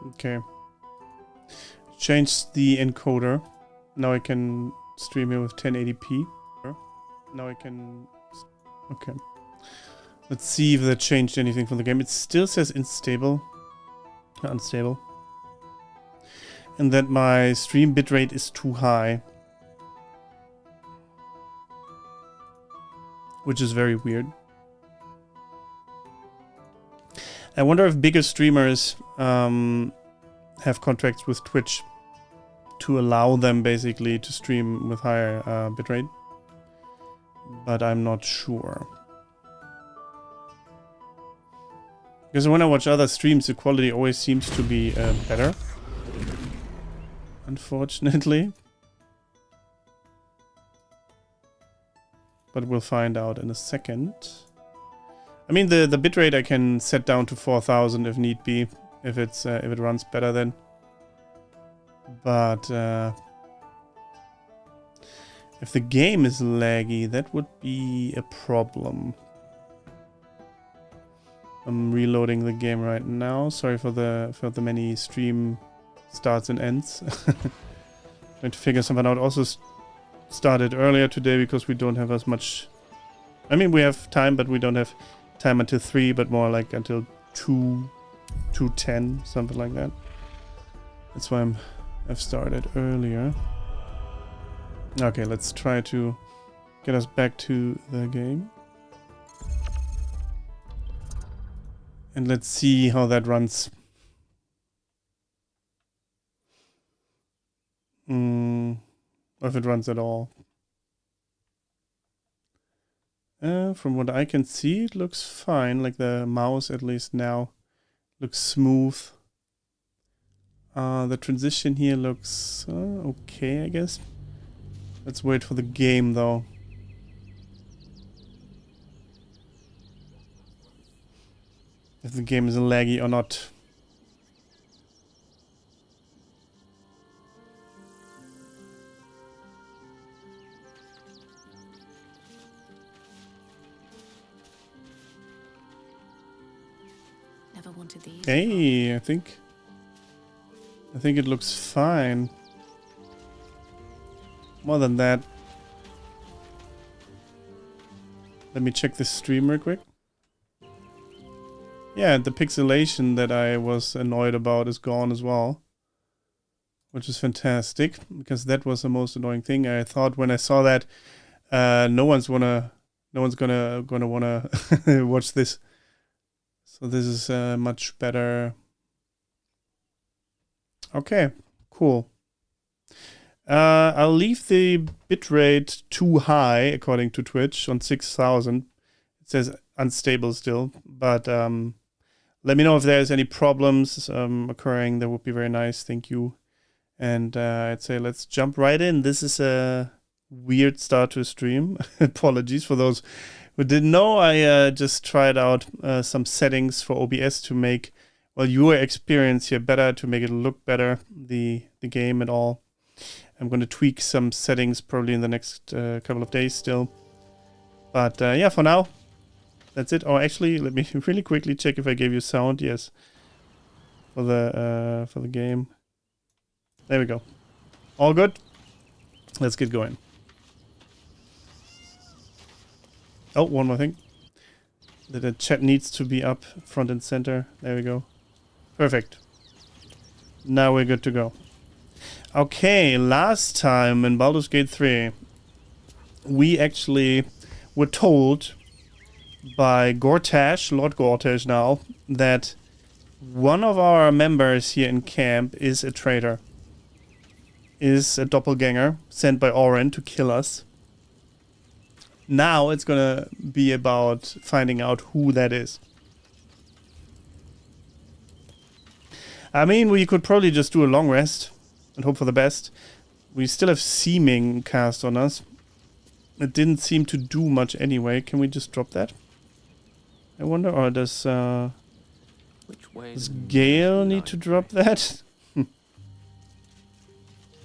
Okay. Change the encoder. Now I can stream here with 1080p. Now I can... Okay. Let's see if that changed anything from the game. It still says unstable. And that my stream bitrate is too high. Which is very weird. I wonder if bigger streamers have contracts with Twitch to allow them basically to stream with higher bitrate. But I'm not sure. Because when I watch other streams, the quality always seems to be better. Unfortunately. But we'll find out in a second. I mean, the bitrate I can set down to 4000 if need be, if it runs better then. But if the game is laggy, that would be a problem. I'm reloading the game right now. Sorry for the many stream starts and ends. Trying to figure something out. Also started earlier today because we don't have as much. I mean, we have time, but we don't have time until 3, but more like until 2:10, something like that. That's why I've started earlier. Okay, let's try to get us back to the game. And let's see how that runs. Or if it runs at all. From what I can see, it looks fine. Like the mouse, at least now, looks smooth. The transition here looks okay, I guess. Let's wait for the game, though. If the game is laggy or not. Never wanted these. Hey, I think it looks fine. More than that. Let me check this stream real quick. Yeah, the pixelation that I was annoyed about is gone as well. Which is fantastic, because that was the most annoying thing. I thought when I saw that no one's gonna wanna watch this. So this is much better. Okay, cool. I'll leave the bitrate too high, according to Twitch, on 6000. It says unstable still, but let me know if there's any problems occurring. That would be very nice. Thank you. And I'd say let's jump right in. This is a weird start to a stream. Apologies for those who didn't know. I just tried out some settings for OBS to make, well, your experience here better, to make it look better, the game and all. I'm going to tweak some settings probably in the next couple of days still. But yeah, for now, that's it. Oh, actually, let me really quickly check if I gave you sound. Yes, for the game. There we go. All good. Let's get going. Oh, one more thing. The chat needs to be up front and center. There we go. Perfect. Now we're good to go. Okay, last time in Baldur's Gate 3, we actually were told by Gortash, Lord Gortash now, that one of our members here in camp is a traitor. Is a doppelganger sent by Oren to kill us. Now it's gonna be about finding out who that is. I mean, we could probably just do a long rest and hope for the best. We still have seeming cast on us. It didn't seem to do much anyway. Can we just drop that? I wonder, or does Gale need to drop that?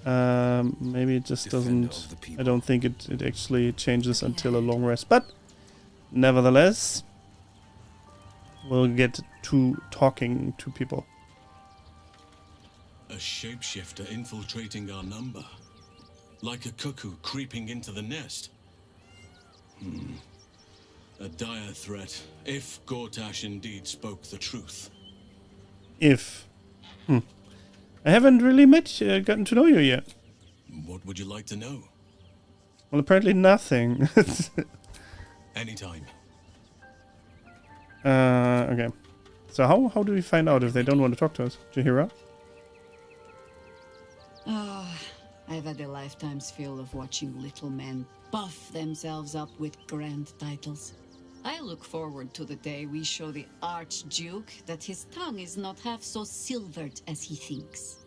Maybe it just doesn't. I don't think it actually changes until a long rest, but nevertheless, we'll get to talking to people. A shapeshifter infiltrating our number. Like a cuckoo creeping into the nest. A dire threat, if Gortash indeed spoke the truth. If. I haven't really gotten to know you yet. What would you like to know? Well, apparently nothing. Anytime. Okay. So how do we find out if they don't want to talk to us? Jahira? I've had a lifetime's fill of watching little men buff themselves up with grand titles. I look forward to the day we show the Archduke that his tongue is not half so silvered as he thinks.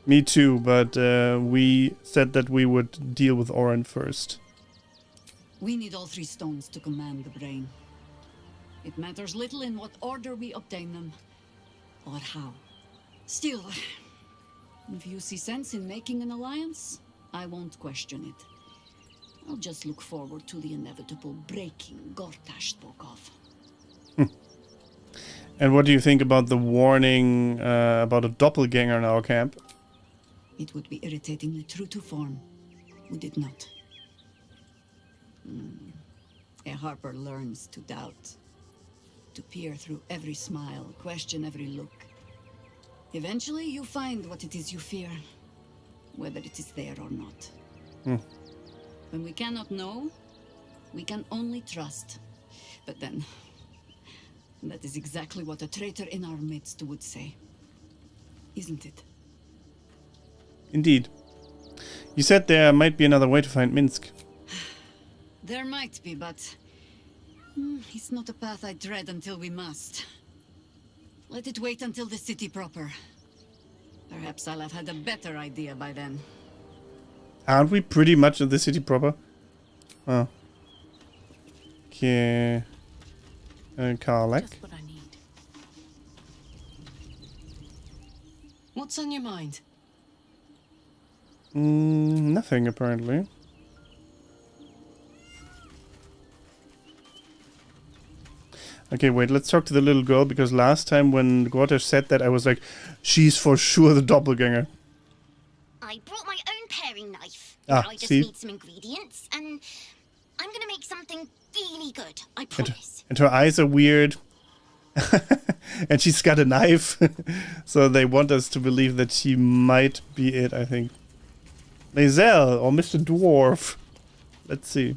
Me too, but we said that we would deal with Oren first. We need all 3 stones to command the brain. It matters little in what order we obtain them, or how. Still, if you see sense in making an alliance, I won't question it. I'll just look forward to the inevitable breaking Gortash spoke of. And what do you think about the warning about a doppelganger in our camp? It would be irritatingly true to form, would it not? A Harper learns to doubt. To peer through every smile, question every look. Eventually, you find what it is you fear, whether it is there or not. When we cannot know, we can only trust. But then, that is exactly what a traitor in our midst would say. Isn't it? Indeed. You said there might be another way to find Minsk. There might be, but it's not a path I tread until we must. Let it wait until the city proper. Perhaps I'll have had a better idea by then. Aren't we pretty much in the city proper? Oh. Okay. Karlak. Just what I need. What's on your mind? Nothing, apparently. Okay, wait, let's talk to the little girl, because last time when Gortash said that, I was like, she's for sure the doppelganger. I brought my own paring knife. Ah, I just see? need some ingredients, and I'm gonna make something really good, I promise. And her eyes are weird. And she's got a knife. So they want us to believe that she might be it, I think. Maisel or Mr. Dwarf. Let's see.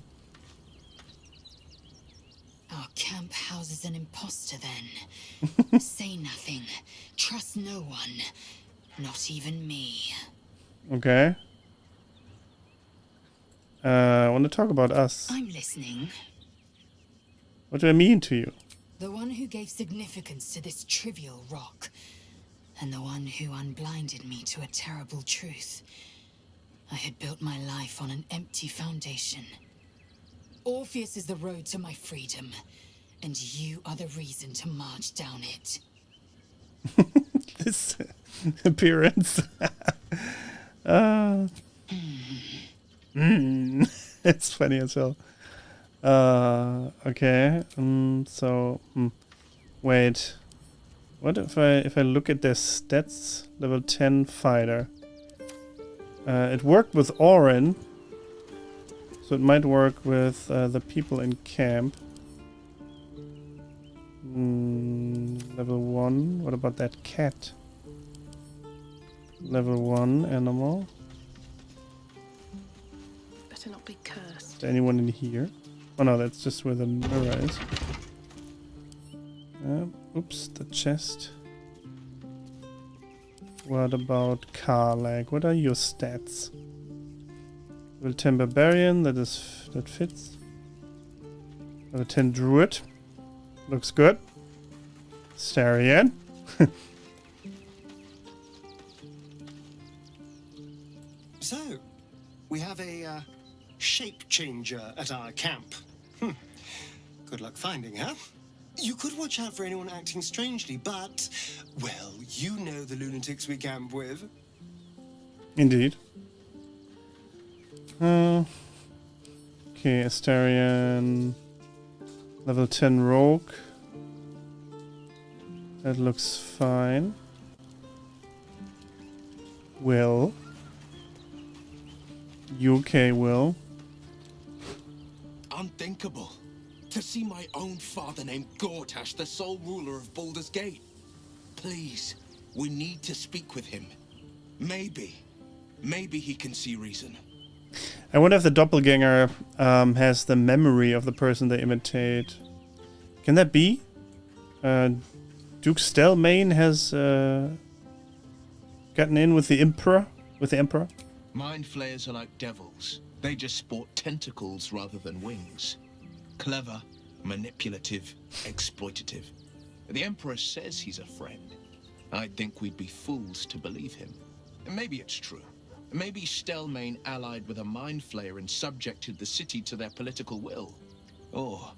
Our camp houses an imposter then. Say nothing. Trust no one. Not even me. Okay. I want to talk about us. I'm listening. What do I mean to you? The one who gave significance to this trivial rock. And the one who unblinded me to a terrible truth. I had built my life on an empty foundation. Orpheus is the road to my freedom. And you are the reason to march down it. This appearance. It's funny as hell. Okay. Wait. What if I look at their stats? Level 10 fighter. It worked with Oren, so it might work with the people in camp. Level 1. What about that cat? Level 1 animal. Better not be cursed. Is there anyone in here? Oh no, that's just where the mirror is. Oops, the chest. What about Karlak? What are your stats? Level 10 barbarian, that fits. Level 10 druid. Looks good. Starian. So, we have a shape changer at our camp. Good luck finding her. You could watch out for anyone acting strangely, but, well, you know the lunatics we camp with. Indeed. Okay, Astarian. Level 10 rogue. That looks fine. Will. You okay, Will? Unthinkable. To see my own father named Gortash, the sole ruler of Baldur's Gate. Please, we need to speak with him. Maybe he can see reason. I wonder if the doppelganger has the memory of the person they imitate. Can that be? Duke Stelmane has gotten in with the Emperor? Mind flayers are like devils. They just sport tentacles rather than wings. Clever, manipulative, exploitative. The Emperor says he's a friend. I think we'd be fools to believe him. Maybe it's true. Maybe Stelmane allied with a mind flayer and subjected the city to their political will. Or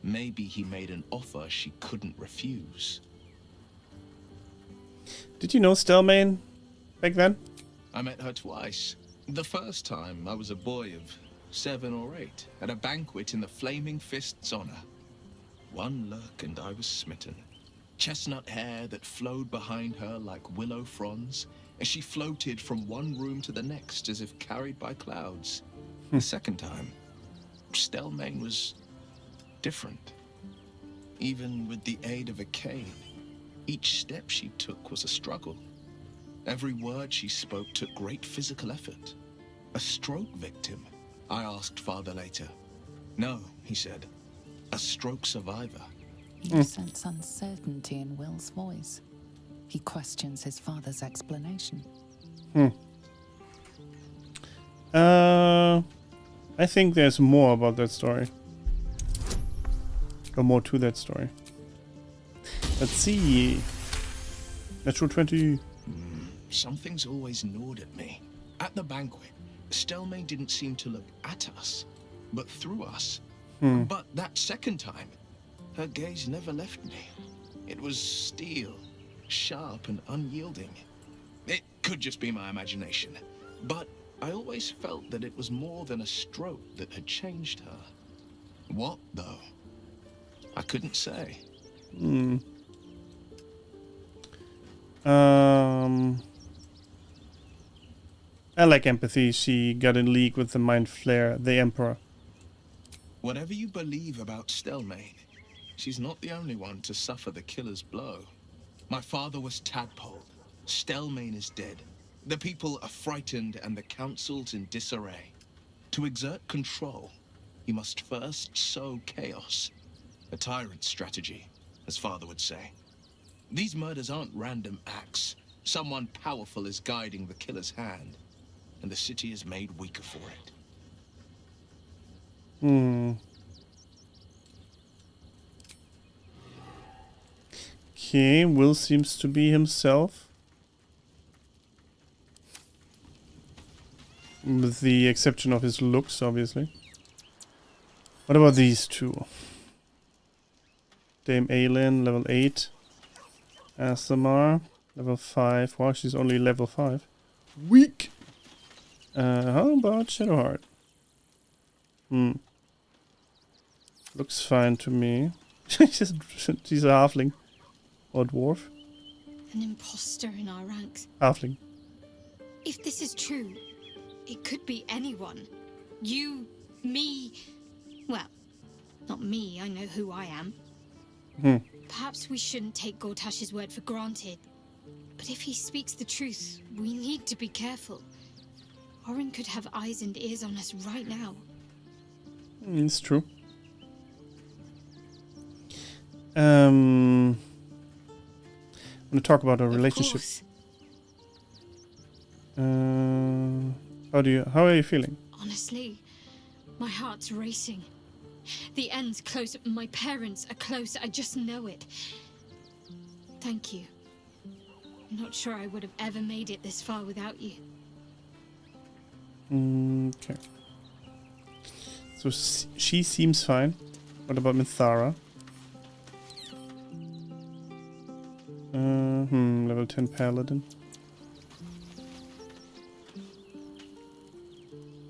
maybe he made an offer she couldn't refuse. Did you know Stelmane back then? I met her twice. The first time, I was a boy of 7 or 8, at a banquet in the Flaming Fist's honor. One look and I was smitten. Chestnut hair that flowed behind her like willow fronds, as she floated from one room to the next as if carried by clouds. The second time, Stelmane was different. Even with the aid of a cane, each step she took was a struggle. Every word she spoke took great physical effort. A stroke victim? I asked father later. No, he said. A stroke survivor. You sense uncertainty in Will's voice. He questions his father's explanation. I think there's more about that story. Or more to that story. Let's see. Natural 20. Something's always gnawed at me. At the banquet, Stelmane didn't seem to look at us, but through us. But that second time, her gaze never left me. It was steel, sharp and unyielding. It could just be my imagination, but I always felt that it was more than a stroke that had changed her. What, though? I couldn't say. I like empathy. She got in league with the Mind Flayer, the Emperor. Whatever you believe about Stelmane, she's not the only one to suffer the killer's blow. My father was tadpoled. Stelmane is dead. The people are frightened and the council's in disarray. To exert control, you must first sow chaos. A tyrant's strategy, as father would say. These murders aren't random acts. Someone powerful is guiding the killer's hand, and the city is made weaker for it. Okay, Will seems to be himself. With the exception of his looks, obviously. What about these two? Dame Aelin, level 8. Asamar, level 5. Wow, she's only level 5. Weak! How about Shadowheart? Looks fine to me. She's a halfling. Or dwarf. An imposter in our ranks. Halfling. If this is true, it could be anyone. You, me... Well, not me, I know who I am. Perhaps we shouldn't take Gortash's word for granted. But if he speaks the truth, we need to be careful. Orin could have eyes and ears on us right now. It's true. I'm gonna talk about our relationship. How are you feeling? Honestly, my heart's racing. The end's close. My parents are close. I just know it. Thank you. I'm not sure I would have ever made it this far without you. Okay. So she seems fine. What about Minthara? Level 10 paladin.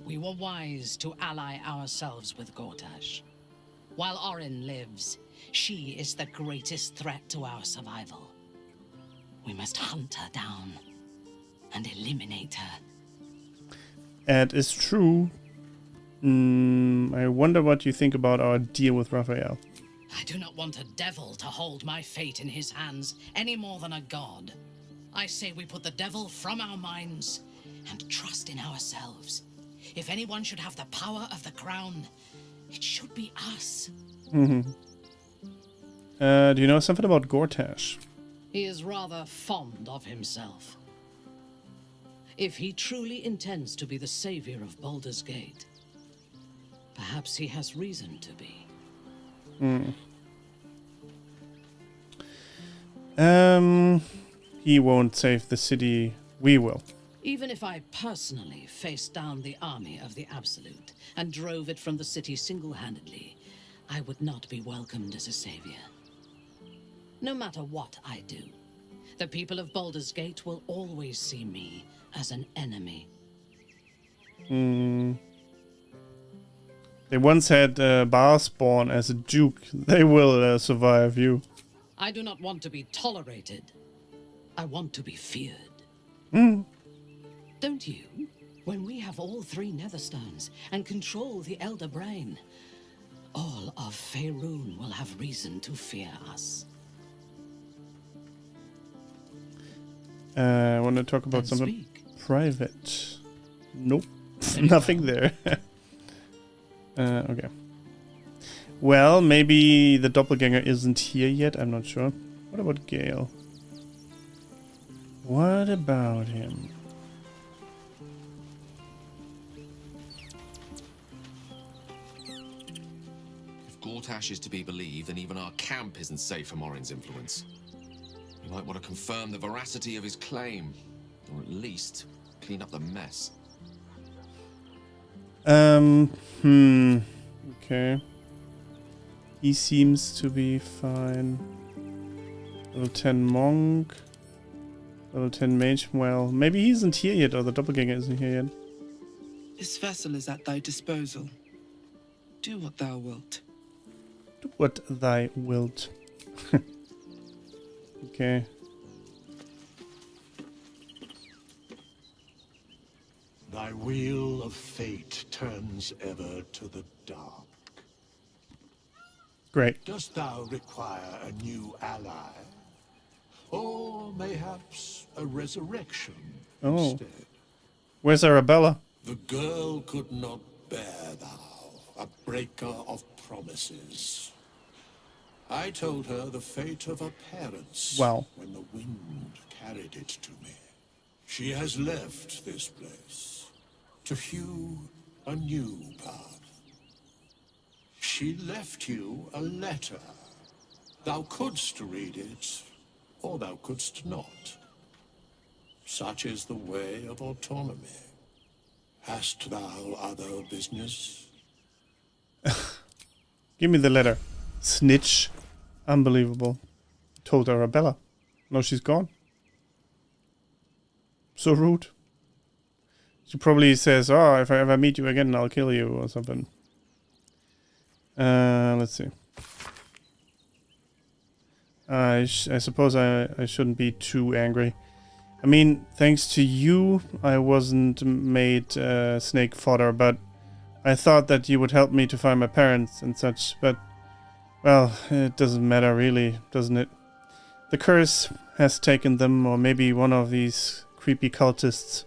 We were wise to ally ourselves with Gortash. While Orin lives, she is the greatest threat to our survival. We must hunt her down and eliminate her. That is true. I wonder what you think about our deal with Raphael. I do not want a devil to hold my fate in his hands any more than a god. I say we put the devil from our minds and trust in ourselves. If anyone should have the power of the crown, it should be us. Do you know something about Gortash? He is rather fond of himself. If he truly intends to be the savior of Baldur's Gate, perhaps he has reason to be. He won't save the city. We will. Even if I personally faced down the army of the Absolute and drove it from the city single-handedly, I would not be welcomed as a savior. No matter what I do, the people of Baldur's Gate will always see me as an enemy. They once had Barspawn as a duke. They will survive you. I do not want to be tolerated. I want to be feared. Don't you? When we have all 3 Netherstones and control the Elder Brain, all of Faerun will have reason to fear us. I want to talk about Then something speak. private. Nope. Nothing there. Okay. Well, maybe the doppelganger isn't here yet. I'm not sure. What about Gale? What about him? If Gortash is to be believed, then even our camp isn't safe from Orin's influence. You might want to confirm the veracity of his claim, or at least clean up the mess. Okay. He seems to be fine. Level 10 monk. Level 10 mage. Well, maybe he isn't here yet, or the doppelganger isn't here yet. This vessel is at thy disposal. Do what thou wilt. Do what thy wilt. Okay. Thy wheel of fate turns ever to the dark. Great. Dost thou require a new ally? Or mayhaps a resurrection instead? Where's Arabella? The girl could not bear thou, a breaker of promises. I told her the fate of her parents when the wind carried it to me. She has left this place to hew a new path. She left you a letter. Thou couldst read it, or thou couldst not. Such is the way of autonomy. Hast thou other business? Give me the letter. Snitch. Unbelievable. Told Arabella. No, she's gone. So rude. She probably says, oh, if I ever meet you again, I'll kill you or something. Let's see. I suppose I shouldn't be too angry. I mean, thanks to you, I wasn't made snake fodder, but I thought that you would help me to find my parents and such, but, well, it doesn't matter really, doesn't it? The curse has taken them, or maybe one of these creepy cultists.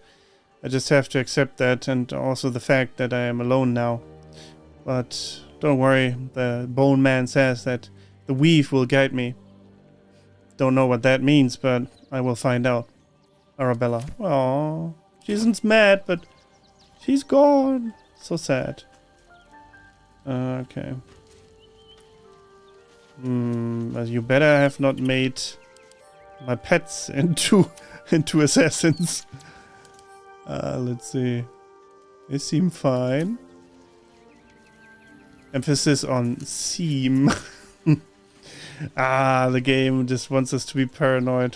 I just have to accept that, and also the fact that I am alone now. But don't worry, the Bone Man says that the weave will guide me. Don't know what that means, but I will find out. Arabella. Aww. She isn't mad, but she's gone. So sad. Okay. But you better have not made my pets into assassins. Let's see. They seem fine. Emphasis on seem. The game just wants us to be paranoid.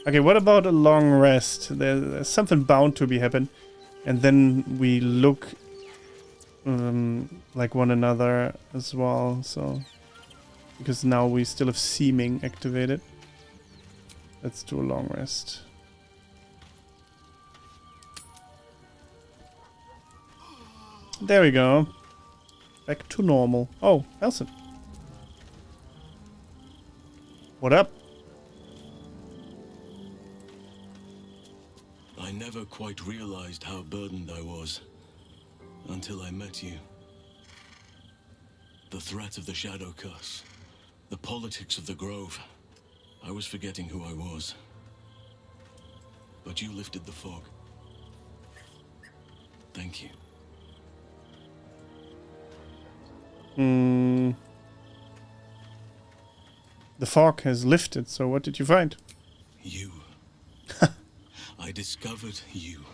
Okay, what about a long rest? There's something bound to be happen. And then we look like one another as well, so... Because now we still have seeming activated. Let's do a long rest. There we go. Back to normal. Oh, Elson. What up? I never quite realized how burdened I was until I met you. The threat of the Shadow Curse, the politics of the Grove. I was forgetting who I was. But you lifted the fog. Thank you. The fog has lifted, so what did you find? You. I discovered you.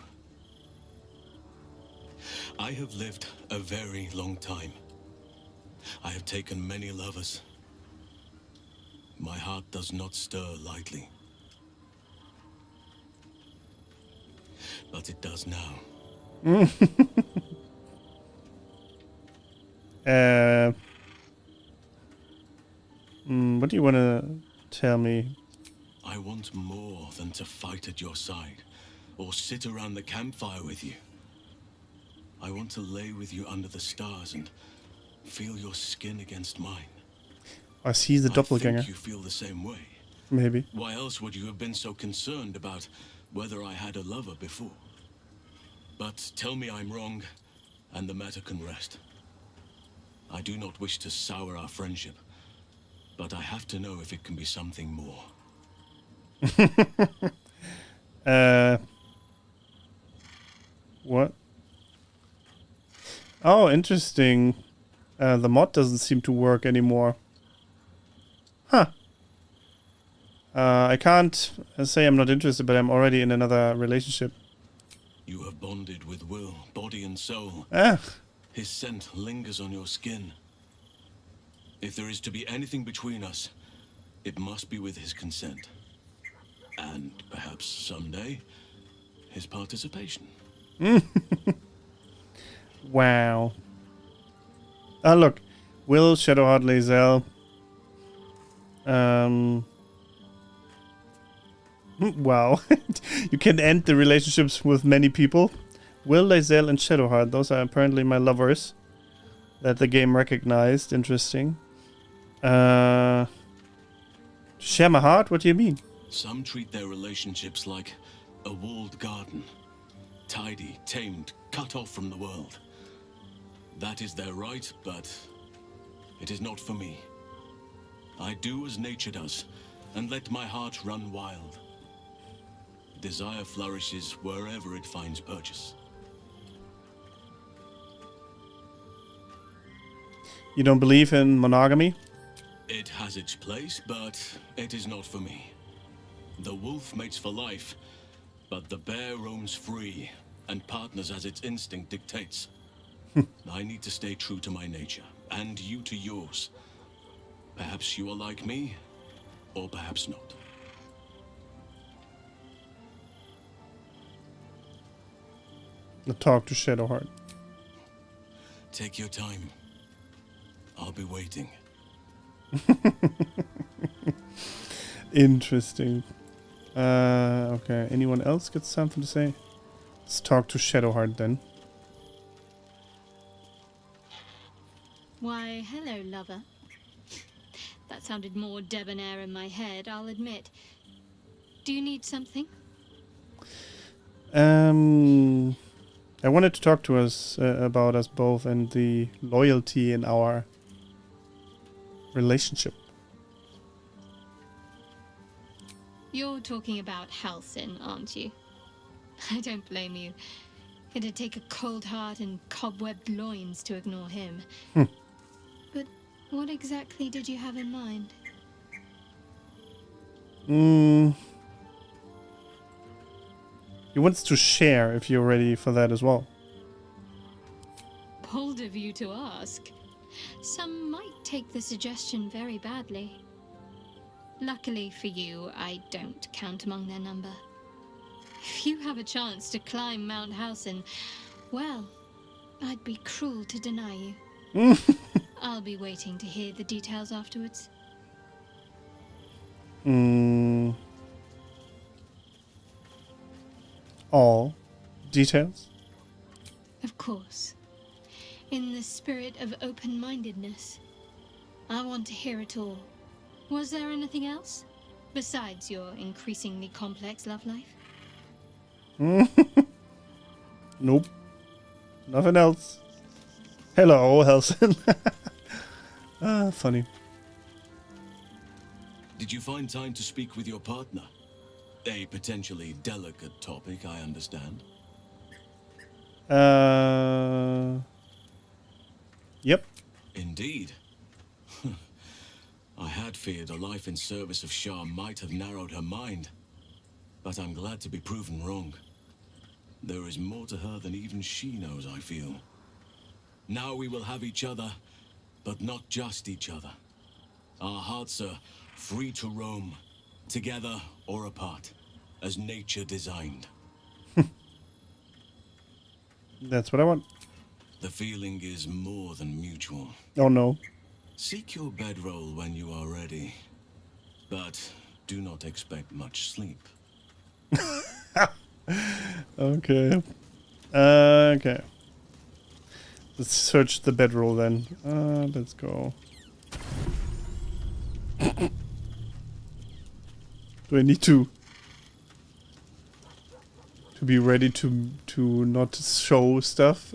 I have lived a very long time. I have taken many lovers. My heart does not stir lightly. But it does now. What do you want to tell me? I want more than to fight at your side, or sit around the campfire with you. I want to lay with you under the stars and feel your skin against mine. I see the doppelganger. I think you feel the same way. Maybe. Why else would you have been so concerned about whether I had a lover before? But tell me I'm wrong, and the matter can rest. I do not wish to sour our friendship, but I have to know if it can be something more. What? Oh, interesting. The mod doesn't seem to work anymore. Huh. I can't say I'm not interested, but I'm already in another relationship. You have bonded with Will, body and soul. His scent lingers on your skin. If there is to be anything between us, it must be with his consent. And perhaps someday, his participation. Wow. Ah, look. Will, Shadowheart, Lae'zel. Wow. You can end the relationships with many people. Will, Lae'zel, and Shadowheart. Those are apparently my lovers that the game recognized. Interesting. Share my heart? What do you mean? Some treat their relationships like a walled garden. Tidy, tamed, cut off from the world. That is their right, but it is not for me. I do as nature does, and let my heart run wild. Desire flourishes wherever it finds purchase. You don't believe in monogamy? It has its place, but it is not for me. The wolf mates for life, but the bear roams free and partners as its instinct dictates. I need to stay true to my nature, and you to yours. Perhaps you are like me, or perhaps not. Let's talk to Shadowheart. Take your time. I'll be waiting. Interesting. Okay. Anyone else got something to say? Let's talk to Shadowheart then. Why, hello, lover. That sounded more debonair in my head, I'll admit. Do you need something? I wanted to talk to us about us both and the loyalty in our relationship. You're talking about Halsin, aren't you? I don't blame you. It'd take a cold heart and cobwebbed loins to ignore him. But what exactly did you have in mind? He wants to share, if you're ready for that as well. Bold of you to ask. Some might take the suggestion very badly. Luckily for you, I don't count among their number. If you have a chance to climb Mount Halsin, well, I'd be cruel to deny you. I'll be waiting to hear the details afterwards. all details? Of course. In the spirit of open-mindedness. I want to hear it all. Was there anything else? Besides your increasingly complex love life? Nope. Nothing else. Hello, Helson. Funny. Did you find time to speak with your partner? A potentially delicate topic, I understand. Yep. Indeed. I had feared a life in service of Shah might have narrowed her mind, but I'm glad to be proven wrong. There is more to her than even she knows, I feel. Now we will have each other, but not just each other. Our hearts are free to roam, together or apart, as nature designed. That's what I want. The feeling is more than mutual. Oh no. Seek your bedroll when you are ready, but do not expect much sleep. Okay. Okay. Let's search the bedroll then. Let's go. Do I need to be ready to not show stuff?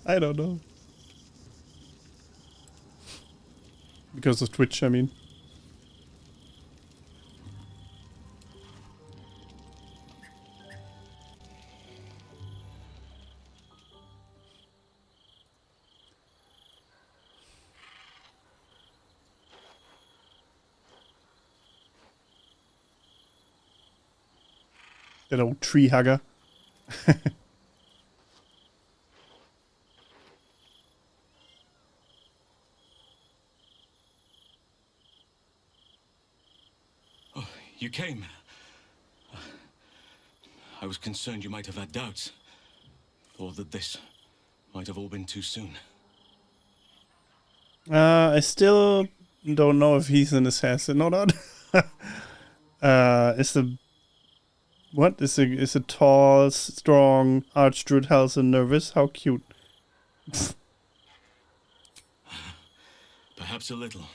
I don't know. Because of Twitch, I mean. That old tree hugger. Oh, you came. I was concerned you might have had doubts, or that this might have all been too soon. I still don't know if he's an assassin or not. Is a tall, strong Archdruid Halsin nervous? How cute. Perhaps a little.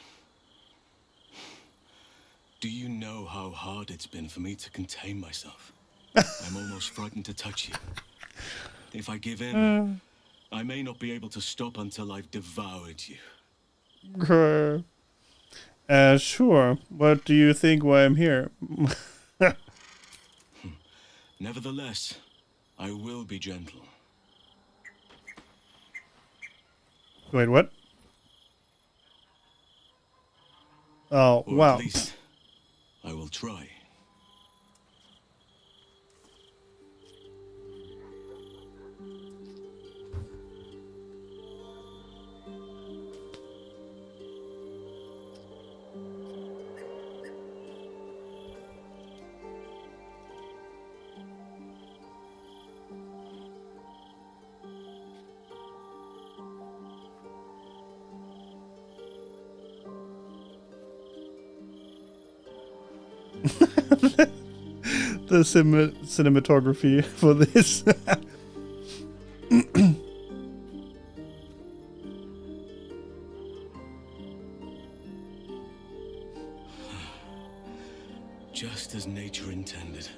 Do you know how hard it's been for me to contain myself? I'm almost frightened to touch you. If I give in, I may not be able to stop until I've devoured you. Sure. What do you think why I'm here? Nevertheless, I will be gentle. Wait, what? Oh, or wow. At least, I will try. The cinematography for this. Just as nature intended.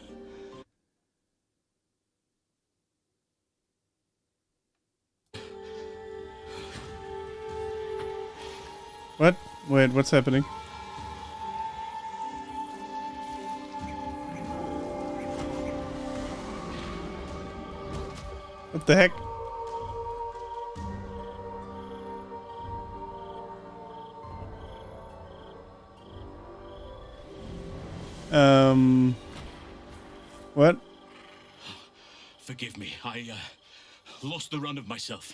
What? Wait, what's happening? What the heck? What? Forgive me, I lost the run of myself.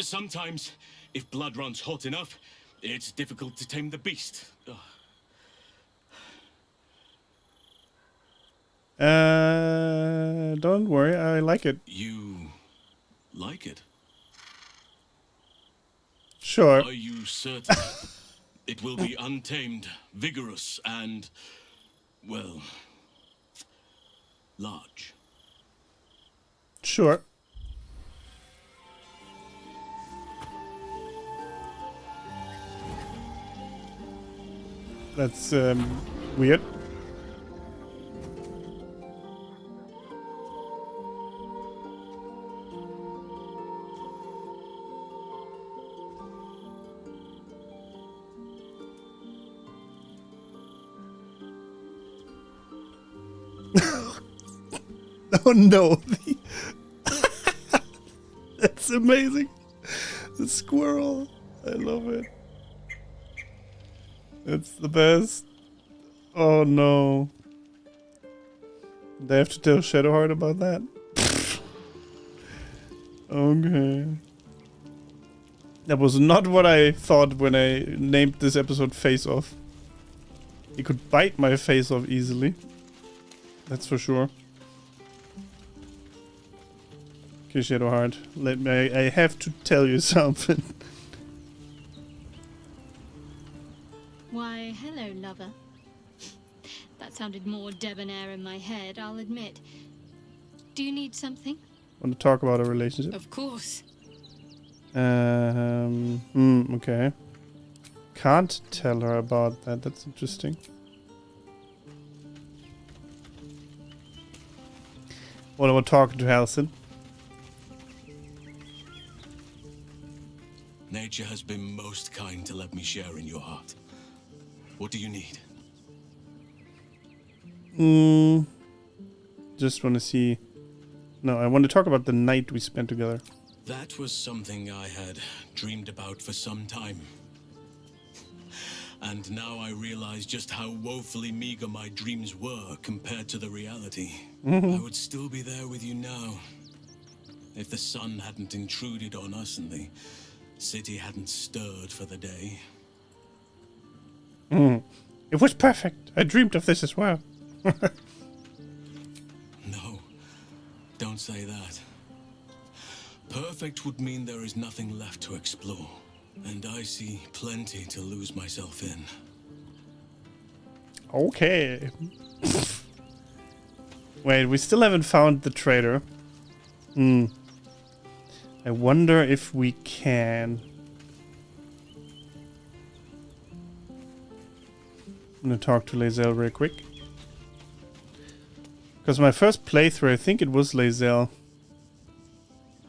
Sometimes, if blood runs hot enough, it's difficult to tame the beast. Don't worry, I like it. You like it? Sure. Are you certain? It will be untamed, vigorous, and, well, large. Sure. That's weird. Oh no. That's amazing. The squirrel. I love it. It's the best. Oh no. They have to tell Shadowheart about that? Okay. That was not what I thought when I named this episode Face Off. He could bite my face off easily. That's for sure. Okay, Shadowheart. Let me. I have to tell you something. Why, hello, lover. That sounded more debonair in my head, I'll admit. Do you need something? Want to talk about a relationship? Of course. Okay. Can't tell her about that. That's interesting. What about talking to Halcyon? Nature has been most kind to let me share in your heart. What do you need? Just want to see... No, I want to talk about the night we spent together. That was something I had dreamed about for some time. And now I realize just how woefully meager my dreams were compared to the reality. I would still be there with you now. If the sun hadn't intruded on us and the city hadn't stirred for the day. It was perfect. I dreamed of this as well. No, don't say that. Perfect would mean there is nothing left to explore. And I see plenty to lose myself in. Okay. Wait, we still haven't found the traitor. I wonder if we can. I'm gonna talk to Lae'zel real quick. Because my first playthrough, I think it was Lae'zel.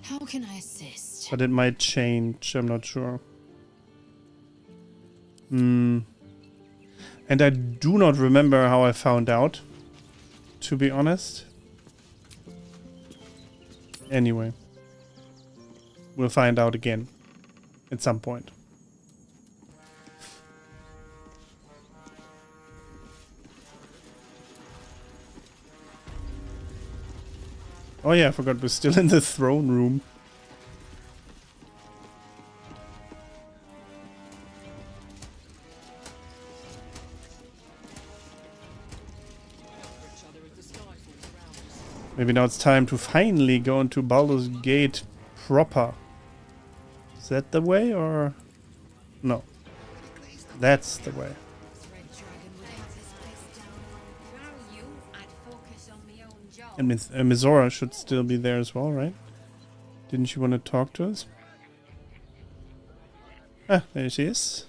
How can I assist? But it might change, I'm not sure. And I do not remember how I found out, to be honest. Anyway. We'll find out again. At some point. Oh yeah, I forgot we're still in the throne room. Maybe now it's time to finally go into Baldur's Gate proper. Is that the way or... No. That's the way. And Mizora should still be there as well, right? Didn't you want to talk to us? Ah, there she is.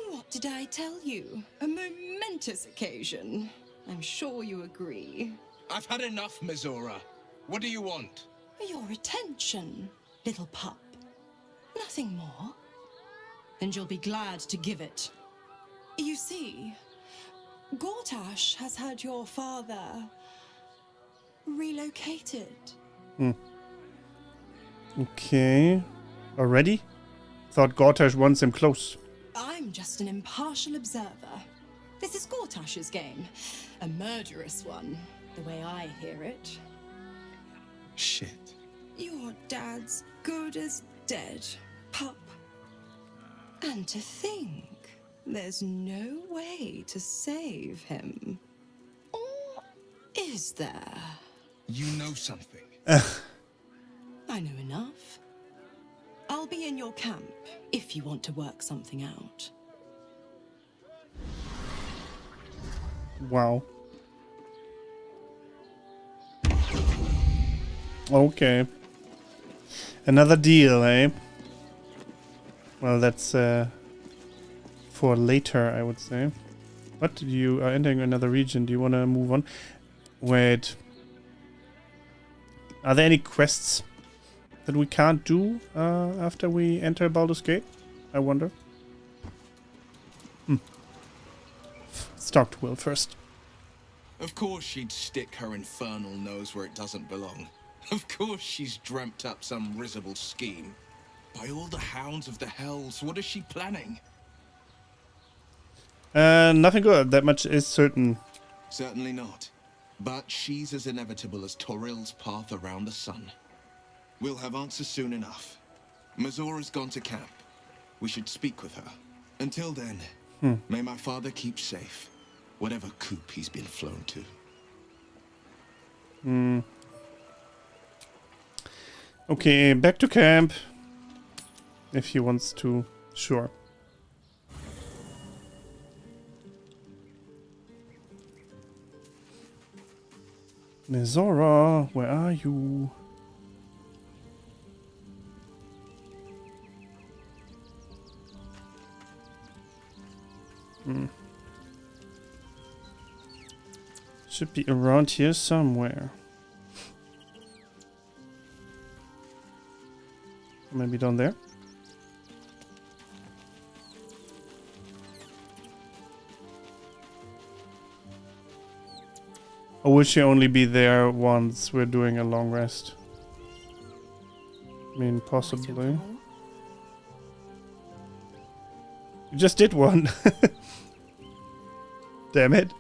What did I tell you? A momentous occasion. I'm sure you agree. I've had enough, Mizora. What do you want? Your attention, little pup. Nothing more. And you'll be glad to give it. You see, Gortash has had your father relocated. Okay. Already? Thought Gortash wants him close. I'm just an impartial observer. This is Gortash's game. A murderous one, the way I hear it. Shit. Your dad's good as dead, pup. And to think, there's no way to save him. Or is there? You know something. I know enough. I'll be in your camp if you want to work something out. Wow. Okay. Another deal, eh? Well, that's for later, I would say. What? You are entering another region. Do you want to move on? Wait. Are there any quests that we can't do after we enter Baldur's Gate? I wonder. Let's talk to Will first. Of course she'd stick her infernal nose where it doesn't belong. Of course she's dreamt up some risible scheme. By all the hounds of the hells, what is she planning? Nothing good. That much is certain. Certainly not. But she's as inevitable as Torril's path around the sun. We'll have answers soon enough. Mazora's gone to camp. We should speak with her. Until then, may my father keep safe, whatever coop he's been flown to. Okay, back to camp. If he wants to, sure. Mazora, where are you? Should be around here somewhere. Maybe down there. Or will she only be there once we're doing a long rest? I mean, possibly. You just did one. Damn it.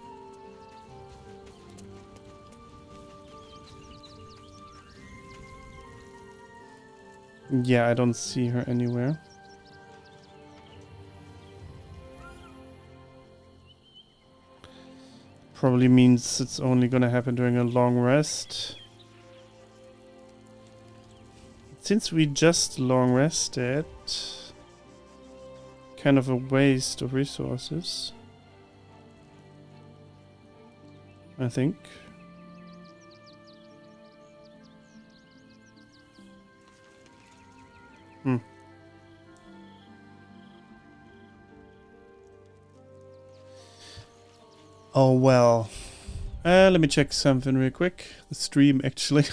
Yeah, I don't see her anywhere. Probably means it's only gonna happen during a long rest. Since we just long rested, kind of a waste of resources, I think. Oh well. Let me check something real quick. The stream, actually.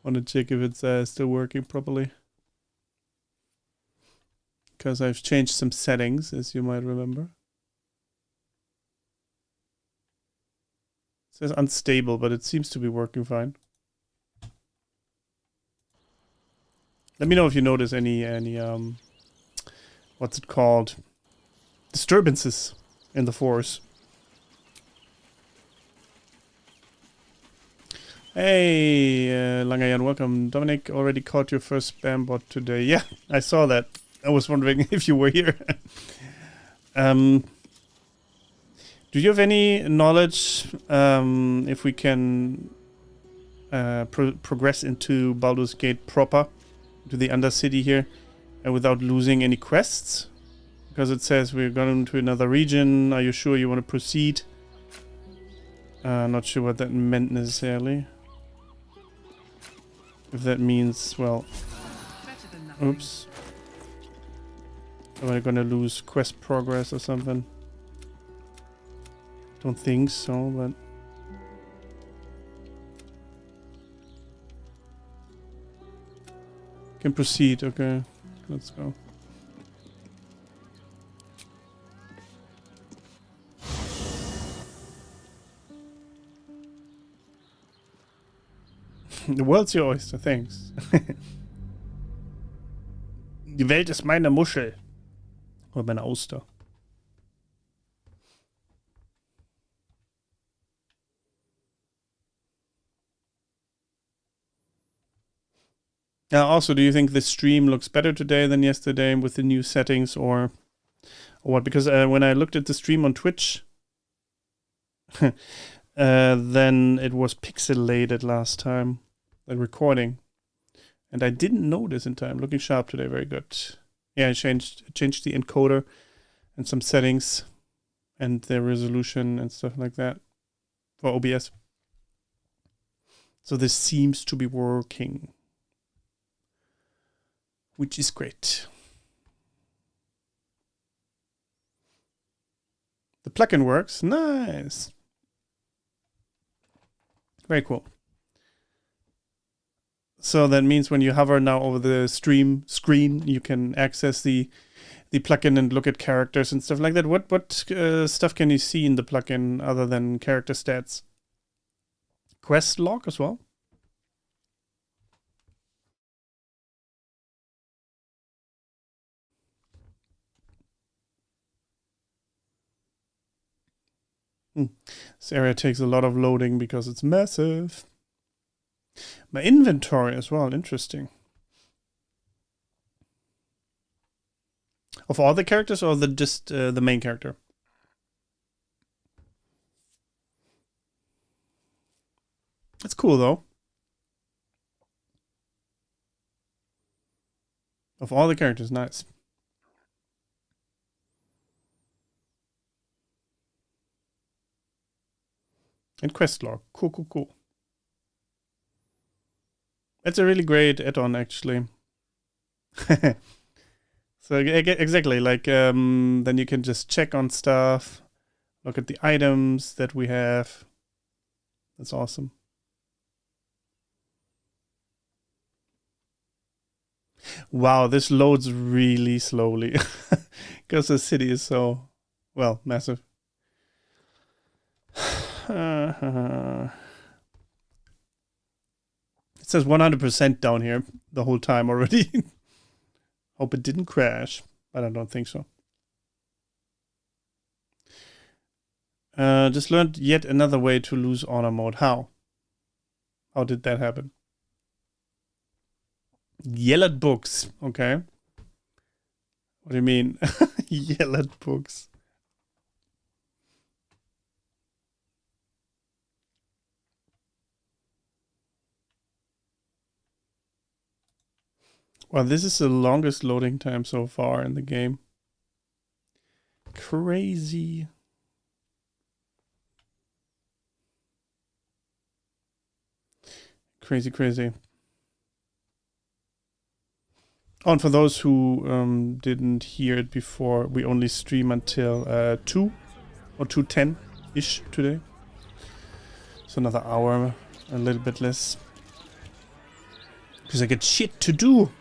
Want to check if it's still working properly. Because I've changed some settings, as you might remember. It says unstable, but it seems to be working fine. Let me know if you notice any what's it called? Disturbances in the force. Hey, Langayan, welcome. Dominic already caught your first spam bot today. Yeah, I saw that. I was wondering if you were here. Do you have any knowledge if we can progress into Baldur's Gate proper, to the Undercity here, without losing any quests? Because it says we're going to another region. Are you sure you want to proceed? Not sure what that meant necessarily. If that means, well... Oops. Am I gonna lose quest progress or something? Don't think so, but... Can proceed, okay. Let's go. The world's your oyster, thanks. Die Welt ist meine Muschel. Oder meine Auster. Also, do you think the stream looks better today than yesterday with the new settings, or what? Because when I looked at the stream on Twitch, then it was pixelated last time, the recording. And I didn't notice in time. Looking sharp today, very good. Yeah, I changed the encoder and some settings. and the resolution and stuff like that for OBS. So this seems to be working, which is great. The plugin works. Nice. Very cool. So that means when you hover now over the stream screen, you can access the plugin and look at characters and stuff like that. What stuff can you see in the plugin other than character stats? Quest log as well? This area takes a lot of loading because it's massive. My inventory as well, interesting. Of all the characters or just the main character? That's cool though. Of all the characters, nice. And quest log, cool. It's a really great add-on, actually. So exactly, like then you can just check on stuff, look at the items that we have. That's awesome. Wow, this loads really slowly because the city is so, well, massive. It says 100% down here the whole time already. Hope it didn't crash, but I don't think so. Just learned yet another way to lose honor mode. How? How did that happen? Yell at books. Okay. What do you mean? Yell at books. Well, this is the longest loading time so far in the game. Crazy. Crazy. Oh, and for those who didn't hear it before, we only stream until 2 or 2:10-ish today. So another hour, a little bit less. Because I get shit to do.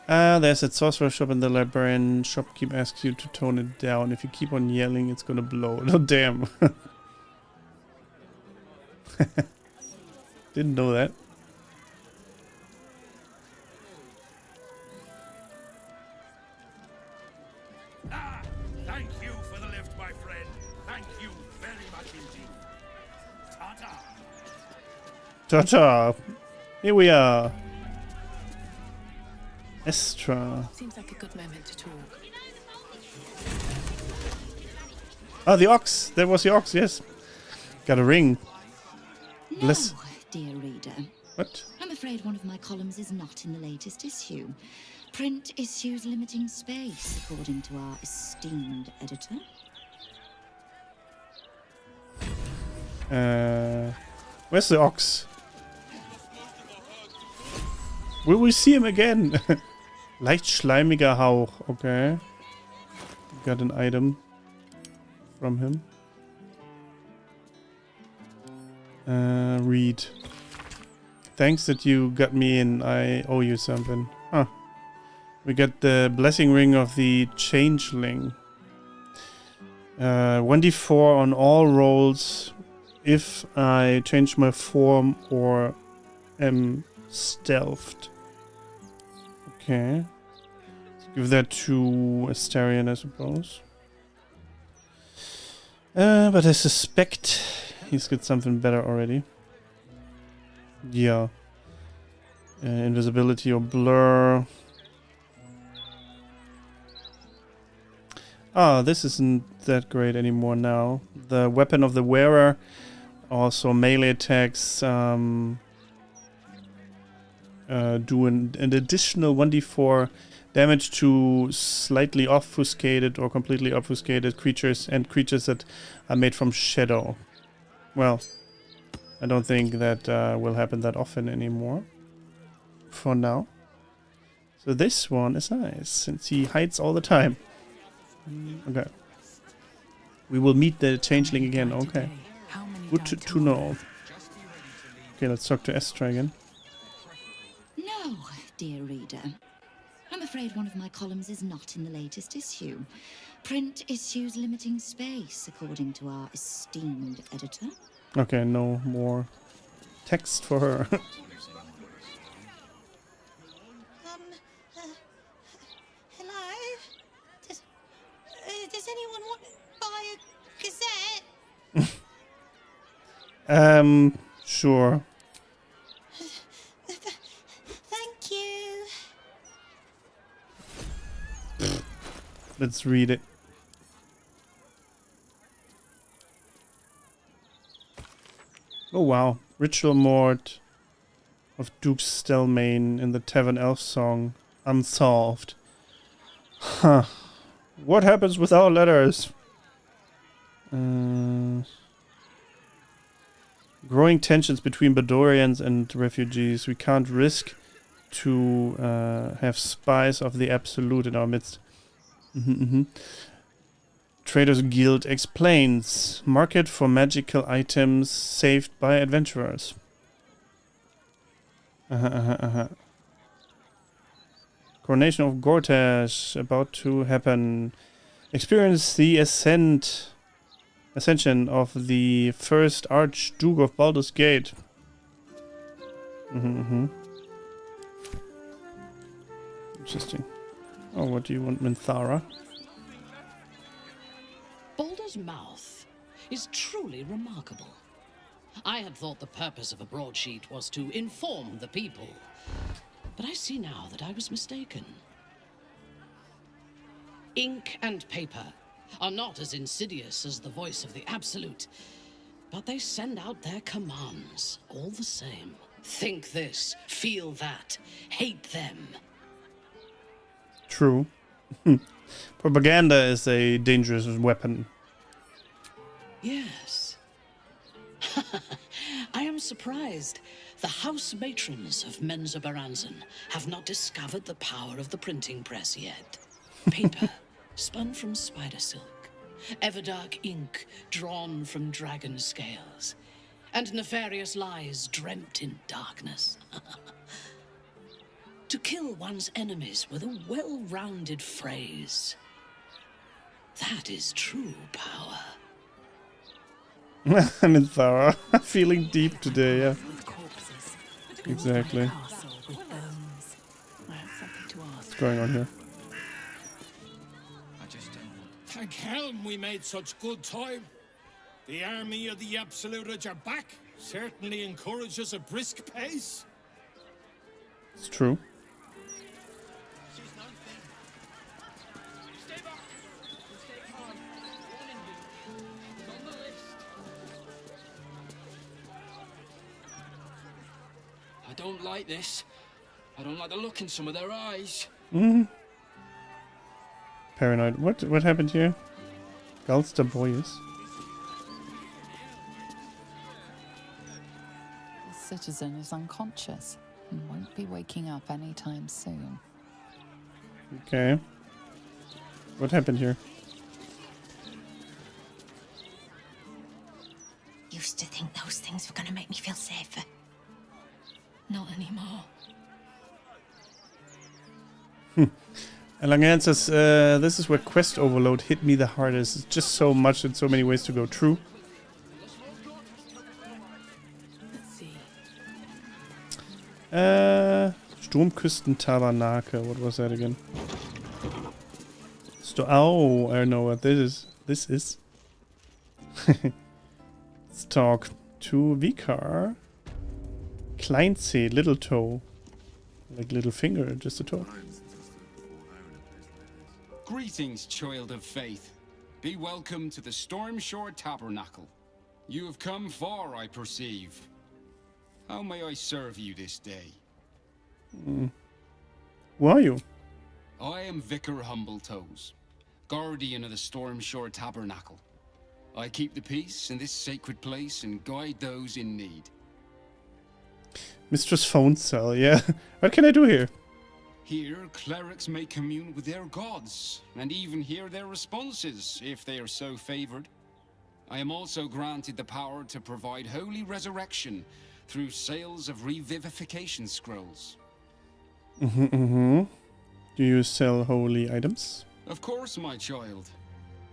There's a sorcerer shop in the librarian. Shopkeep asks you to tone it down. If you keep on yelling, it's gonna blow. Oh, damn. Didn't know that. Thank you for the lift, my friend. Thank you very much indeed. Ta-ta. Ta-ta. Here we are. Estra. Seems like a good moment to talk. Ah, the ox. That was the ox, yes. Got a ring. No, dear reader. What? I'm afraid one of my columns is not in the latest issue. Print issues limiting space, according to our esteemed editor. Where's the ox? Will we see him again? Leicht schleimiger Hauch. Okay. Got an item from him. Read. Thanks that you got me in. I owe you something. Huh. We got the blessing ring of the changeling. 1d4 on all rolls if I change my form or am stealthed. Okay. Let's give that to Astarion, I suppose. But I suspect he's got something better already. Yeah. Invisibility or blur. Ah, this isn't that great anymore now. The weapon of the wearer, also melee attacks, do an additional 1d4 damage to slightly obfuscated or completely obfuscated creatures and creatures that are made from shadow. Well, I don't think that will happen that often anymore. For now. So this one is nice, since he hides all the time. Okay. We will meet the changeling again. Okay. Good to know. Okay, let's talk to Estra again. No, dear reader. I'm afraid one of my columns is not in the latest issue. Print issues limiting space, according to our esteemed editor. Okay, no more text for her. Hello? Does anyone want to buy a gazette? Sure. Thank you. Let's read it. Oh wow. Ritual Mort of Duke Stelmane in the Tavern Elf song. Unsolved. Huh. What happens with our letters? Growing tensions between Baldurians and refugees. We can't risk to have spies of the Absolute in our midst. Traders Guild explains. Market for magical items saved by adventurers. Coronation of Gortash about to happen. Experience the ascension of the first Archduke of Baldur's Gate. Interesting. Oh, what do you want, Minthara? Baldur's mouth is truly remarkable. I had thought the purpose of a broadsheet was to inform the people, but I see now that I was mistaken. Ink and paper are not as insidious as the voice of the Absolute, but they send out their commands all the same. Think this, feel that, hate them. True. Propaganda is a dangerous weapon. Yes. I am surprised. The house matrons of Menza Baranzan have not discovered the power of the printing press yet. Paper spun from spider silk, everdark ink drawn from dragon scales, and nefarious lies dreamt in darkness. To kill one's enemies with a well-rounded phrase. That is true power. Minthara. Feeling deep today, yeah. Exactly. What's going on here? Thank Helm we made such good time. The army of the Absolute are back. Certainly encourages a brisk pace. It's true. I don't like this. I don't like the look in some of their eyes. Paranoid. What happened here? Galster Boyes. The citizen is unconscious and won't be waking up anytime soon. Okay. What happened here? Used to think those things were gonna make me feel safer. Not anymore. Langan says, this is where quest overload hit me the hardest. It's just so much and so many ways to go. True. Let's see. Sturmküsten-Tabernakel. What was that again? Oh, I know what this is. Let's talk to Vikar. Kleinsee, little toe. Like little finger, just a toe. Greetings, child of faith. Be welcome to the Stormshore Tabernacle. You have come far, I perceive. How may I serve you this day? Who are you? I am Vicar Humbletoes, guardian of the Stormshore Tabernacle. I keep the peace in this sacred place and guide those in need. Mistress Phone Cell, yeah. What can I do here? Here, clerics may commune with their gods, and even hear their responses, if they are so favored. I am also granted the power to provide holy resurrection through sales of revivification scrolls. Do you sell holy items? Of course, my child.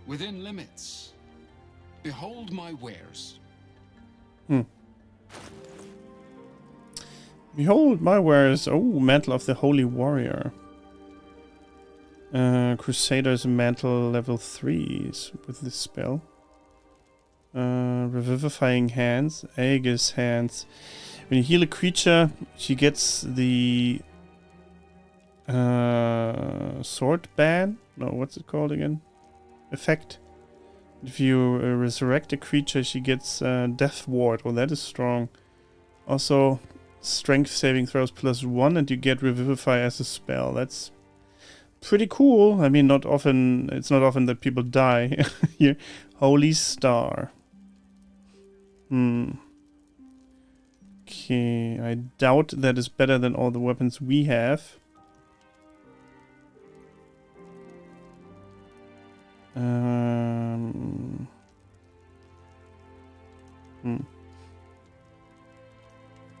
Within limits. Behold my wares. Behold my wares. Oh, Mantle of the Holy Warrior. Crusader's Mantle level 3 with this spell. Revivifying Hands. Aegis Hands. When you heal a creature, she gets the sword ban? No, what's it called again? Effect. If you resurrect a creature, she gets Death Ward. Oh, that is strong. Also, Strength saving throws +1, and you get Revivify as a spell. That's pretty cool. I mean, not often. It's not often that people die here. Holy Star. Okay, I doubt that is better than all the weapons we have.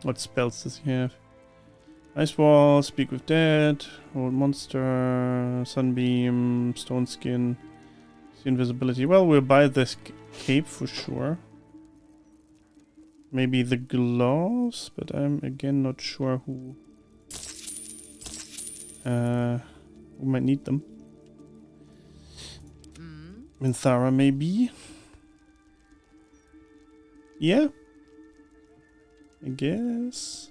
What spells does he have? Ice Wall, Speak with Dead, Old Monster, Sunbeam, Stone Skin, Invisibility. Well, we'll buy this cape for sure. Maybe the gloves, but I'm again not sure who might need them. Minthara maybe. Yeah. I guess.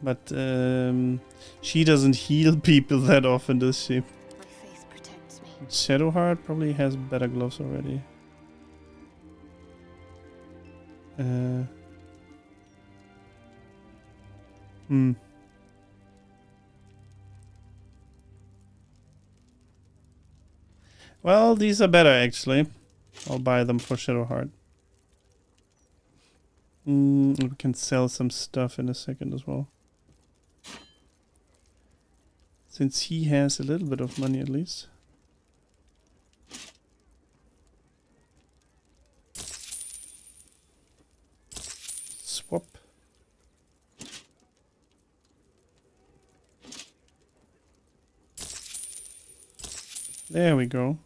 But she doesn't heal people that often, does she? My faith protects me. Shadowheart probably has better gloves already. Well, these are better actually. I'll buy them for Shadowheart. We can sell some stuff in a second as well. Since he has a little bit of money at least. Swap. There we go.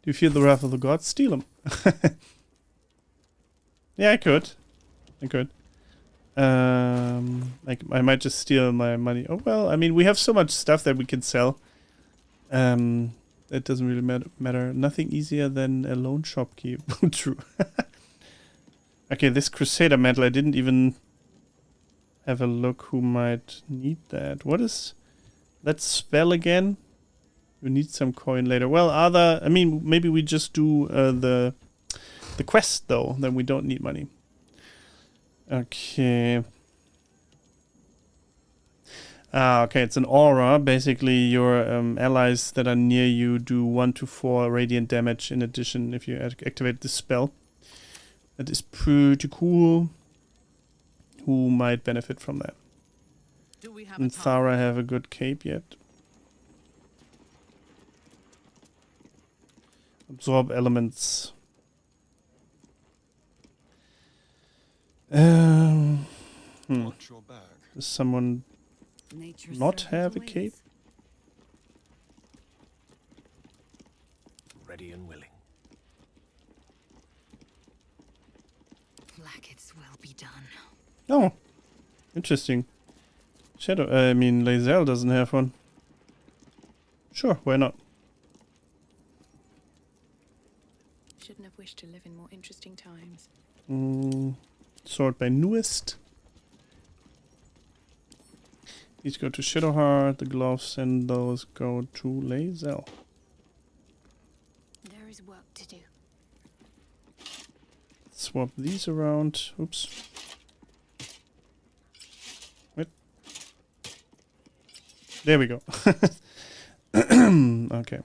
Do you feel the wrath of the gods? Steal them. Yeah, I could. Like I might just steal my money. Oh well, I mean we have so much stuff that we can sell. It doesn't really matter. Nothing easier than a loan shopkeep. True. Okay, this Crusader mantle. I didn't even have a look who might need that. What is that spell again? We need some coin later. Well, I mean, maybe we just do the quest though. Then we don't need money. Okay. Okay, it's an aura. Basically, your allies that are near you do 1 to 4 radiant damage in addition if you activate this spell. That is pretty cool. Who might benefit from that? And Thara have a good cape yet? Absorb elements. Watch your back. Does someone not have a cape? Ready and willing. Blackets will be done. Oh, interesting. Lae'zel doesn't have one. Sure, why not? Shouldn't have wished to live in more interesting times. Sword by Newest. These go to Shadowheart, the gloves and those go to Lae'zel. There is work to do. swap these around. Oops. Wait. There we go. Okay.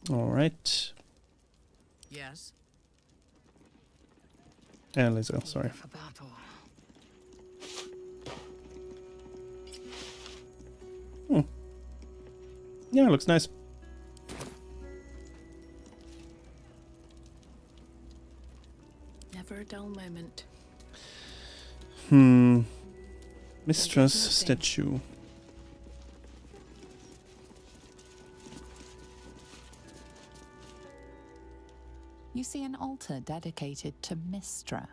All right. Yes. And Lisa, sorry. For battle. Yeah, looks nice. Never a dull moment. Mistress statue. You see an altar dedicated to Mistra.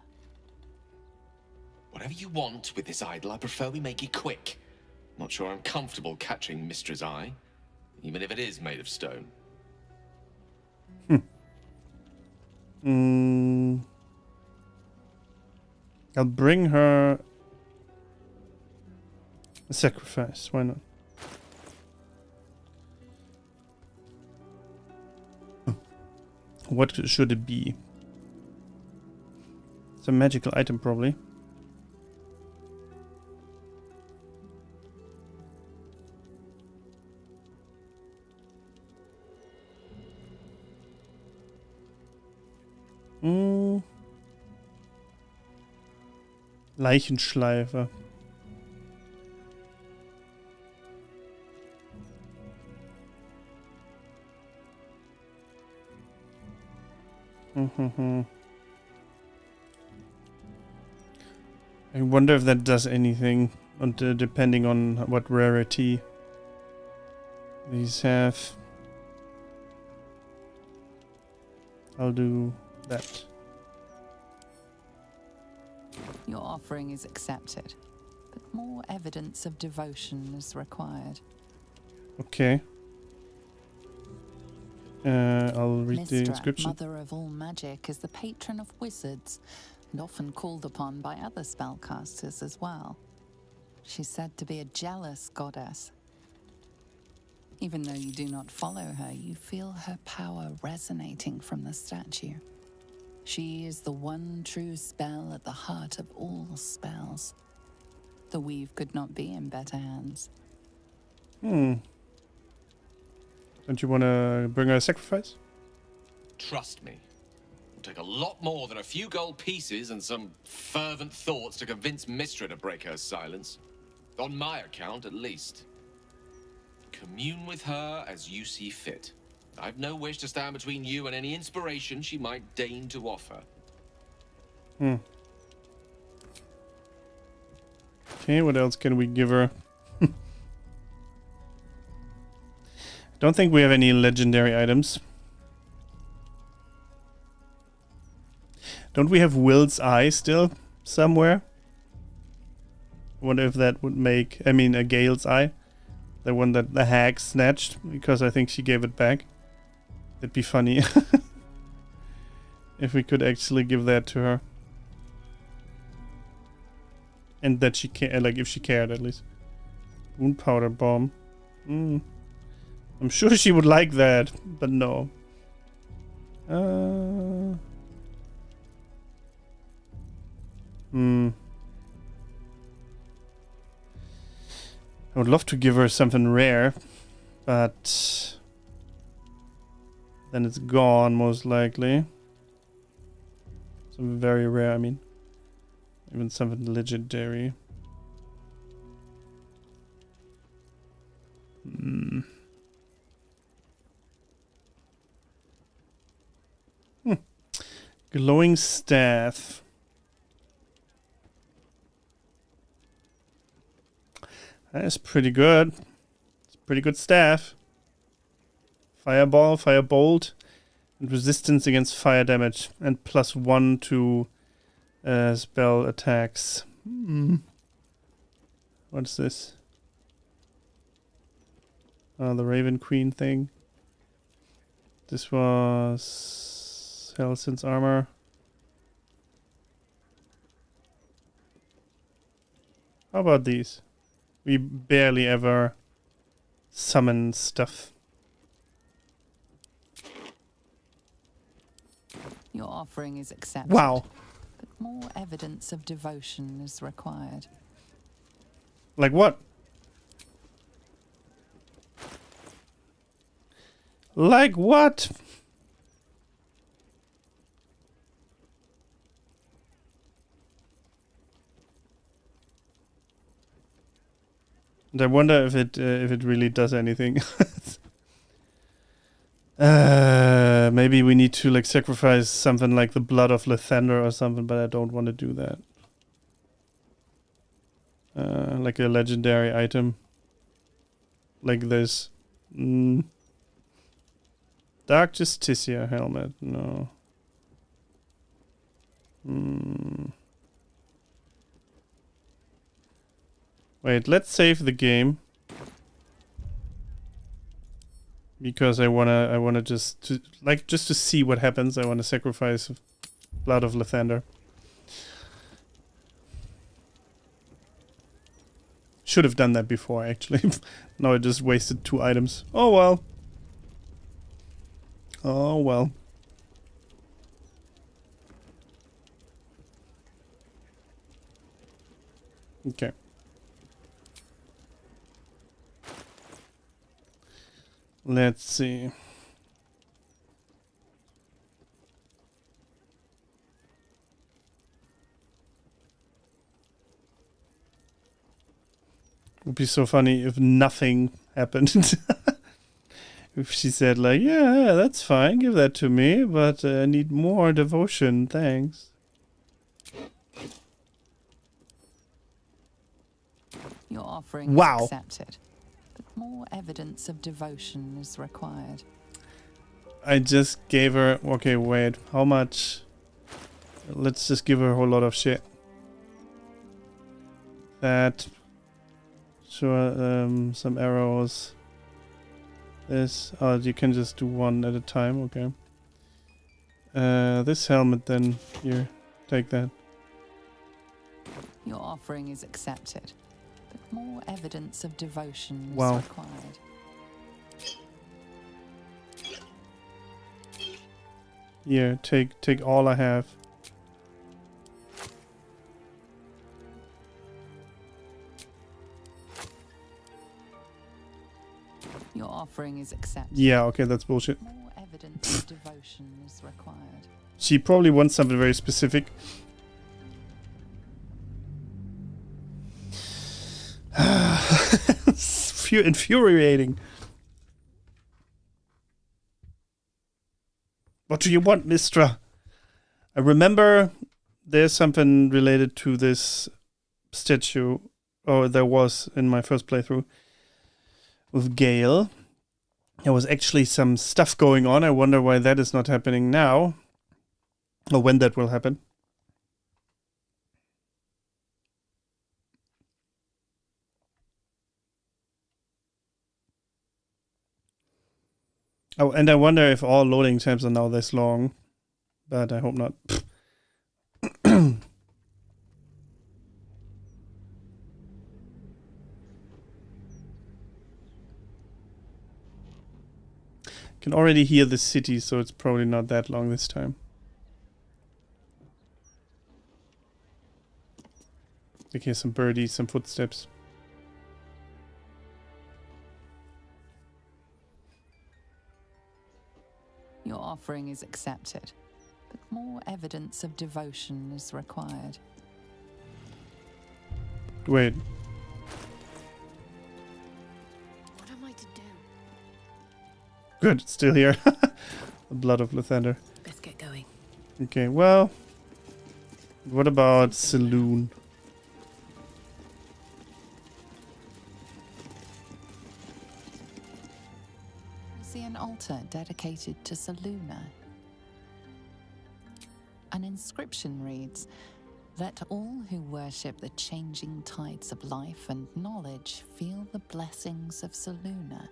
Whatever you want with this idol, I prefer we make it quick. Not sure I'm comfortable catching Mistra's eye, even if it is made of stone. I'll bring her a sacrifice. Why not? What should it be? It's a magical item, probably. Leichenschleife. I wonder if that does anything, depending on what rarity these have. I'll do that. Your offering is accepted, but more evidence of devotion is required. Okay. I'll read the Mistra, inscription. Mother of all magic, is the patron of wizards and often called upon by other spellcasters as well. She's said to be a jealous goddess. Even though you do not follow her, you feel her power resonating from the statue. She is the one true spell at the heart of all spells. The weave could not be in better hands. Don't you want to bring her a sacrifice? Trust me. It'll take a lot more than a few gold pieces and some fervent thoughts to convince Mistra to break her silence. On my account, at least. Commune with her as you see fit. I've no wish to stand between you and any inspiration she might deign to offer. Okay, what else can we give her? Don't think we have any legendary items. Don't we have Will's eye still somewhere? Wonder if that would make, I mean, a Gale's eye. The one that the hag snatched, because I think she gave it back. That'd be funny. If we could actually give that to her. And that she can, like, if she cared at least. Wound powder bomb. I'm sure she would like that, but no. I would love to give her something rare, but then it's gone most likely. Something very rare, I mean. Even something legendary. Glowing staff. That's pretty good. It's a pretty good staff. Fireball, firebolt, and resistance against fire damage, and +1 to spell attacks. What's this? Oh, the Raven Queen thing. This was Helson's armor. How about these? We barely ever summon stuff. Your offering is accepted. Wow. But more evidence of devotion is required. Like what? Like what? And I wonder if it really does anything. Maybe we need to like sacrifice something like the blood of Lathander or something, but I don't want to do that. Like a legendary item. Like this. Dark Justicia helmet. No. Wait, let's save the game. Because I wanna just to see what happens. I wanna sacrifice Blood of Lathander. Should have done that before, actually. Now I just wasted 2 items. Oh well. Oh well. Okay. Let's see. It would be so funny if nothing happened. If she said like, yeah, that's fine, give that to me, but I need more devotion, thanks. Your offering Wow. is accepted, but more evidence of devotion is required. I just gave her... Okay, wait. How much? Let's just give her a whole lot of shit. That... Sure, some arrows. This... Oh, you can just do one at a time, okay. This helmet then. Here, take that. Your offering is accepted, but more evidence of devotion is Wow. required. Here, take all I have. Your offering is accepted. Yeah, okay, that's bullshit. More evidence of devotion is required. She probably wants something very specific. It's infuriating. What do you want, Mistra? I remember there's something related to this statue, or there was in my first playthrough with Gale. There was actually some stuff going on. I wonder why that is not happening now, or when that will happen. Oh, and I wonder if all loading times are now this long, but I hope not. Can already hear the city, so it's probably not that long this time. I hear some birdies, some footsteps. Your offering is accepted, but more evidence of devotion is required. Wait. What am I to do? Good, it's still here. The blood of Lathander. Let's get going. Okay, well... What about Saloon? You see an altar dedicated to Saluna. An inscription reads, "Let all who worship the changing tides of life and knowledge feel the blessings of Saluna.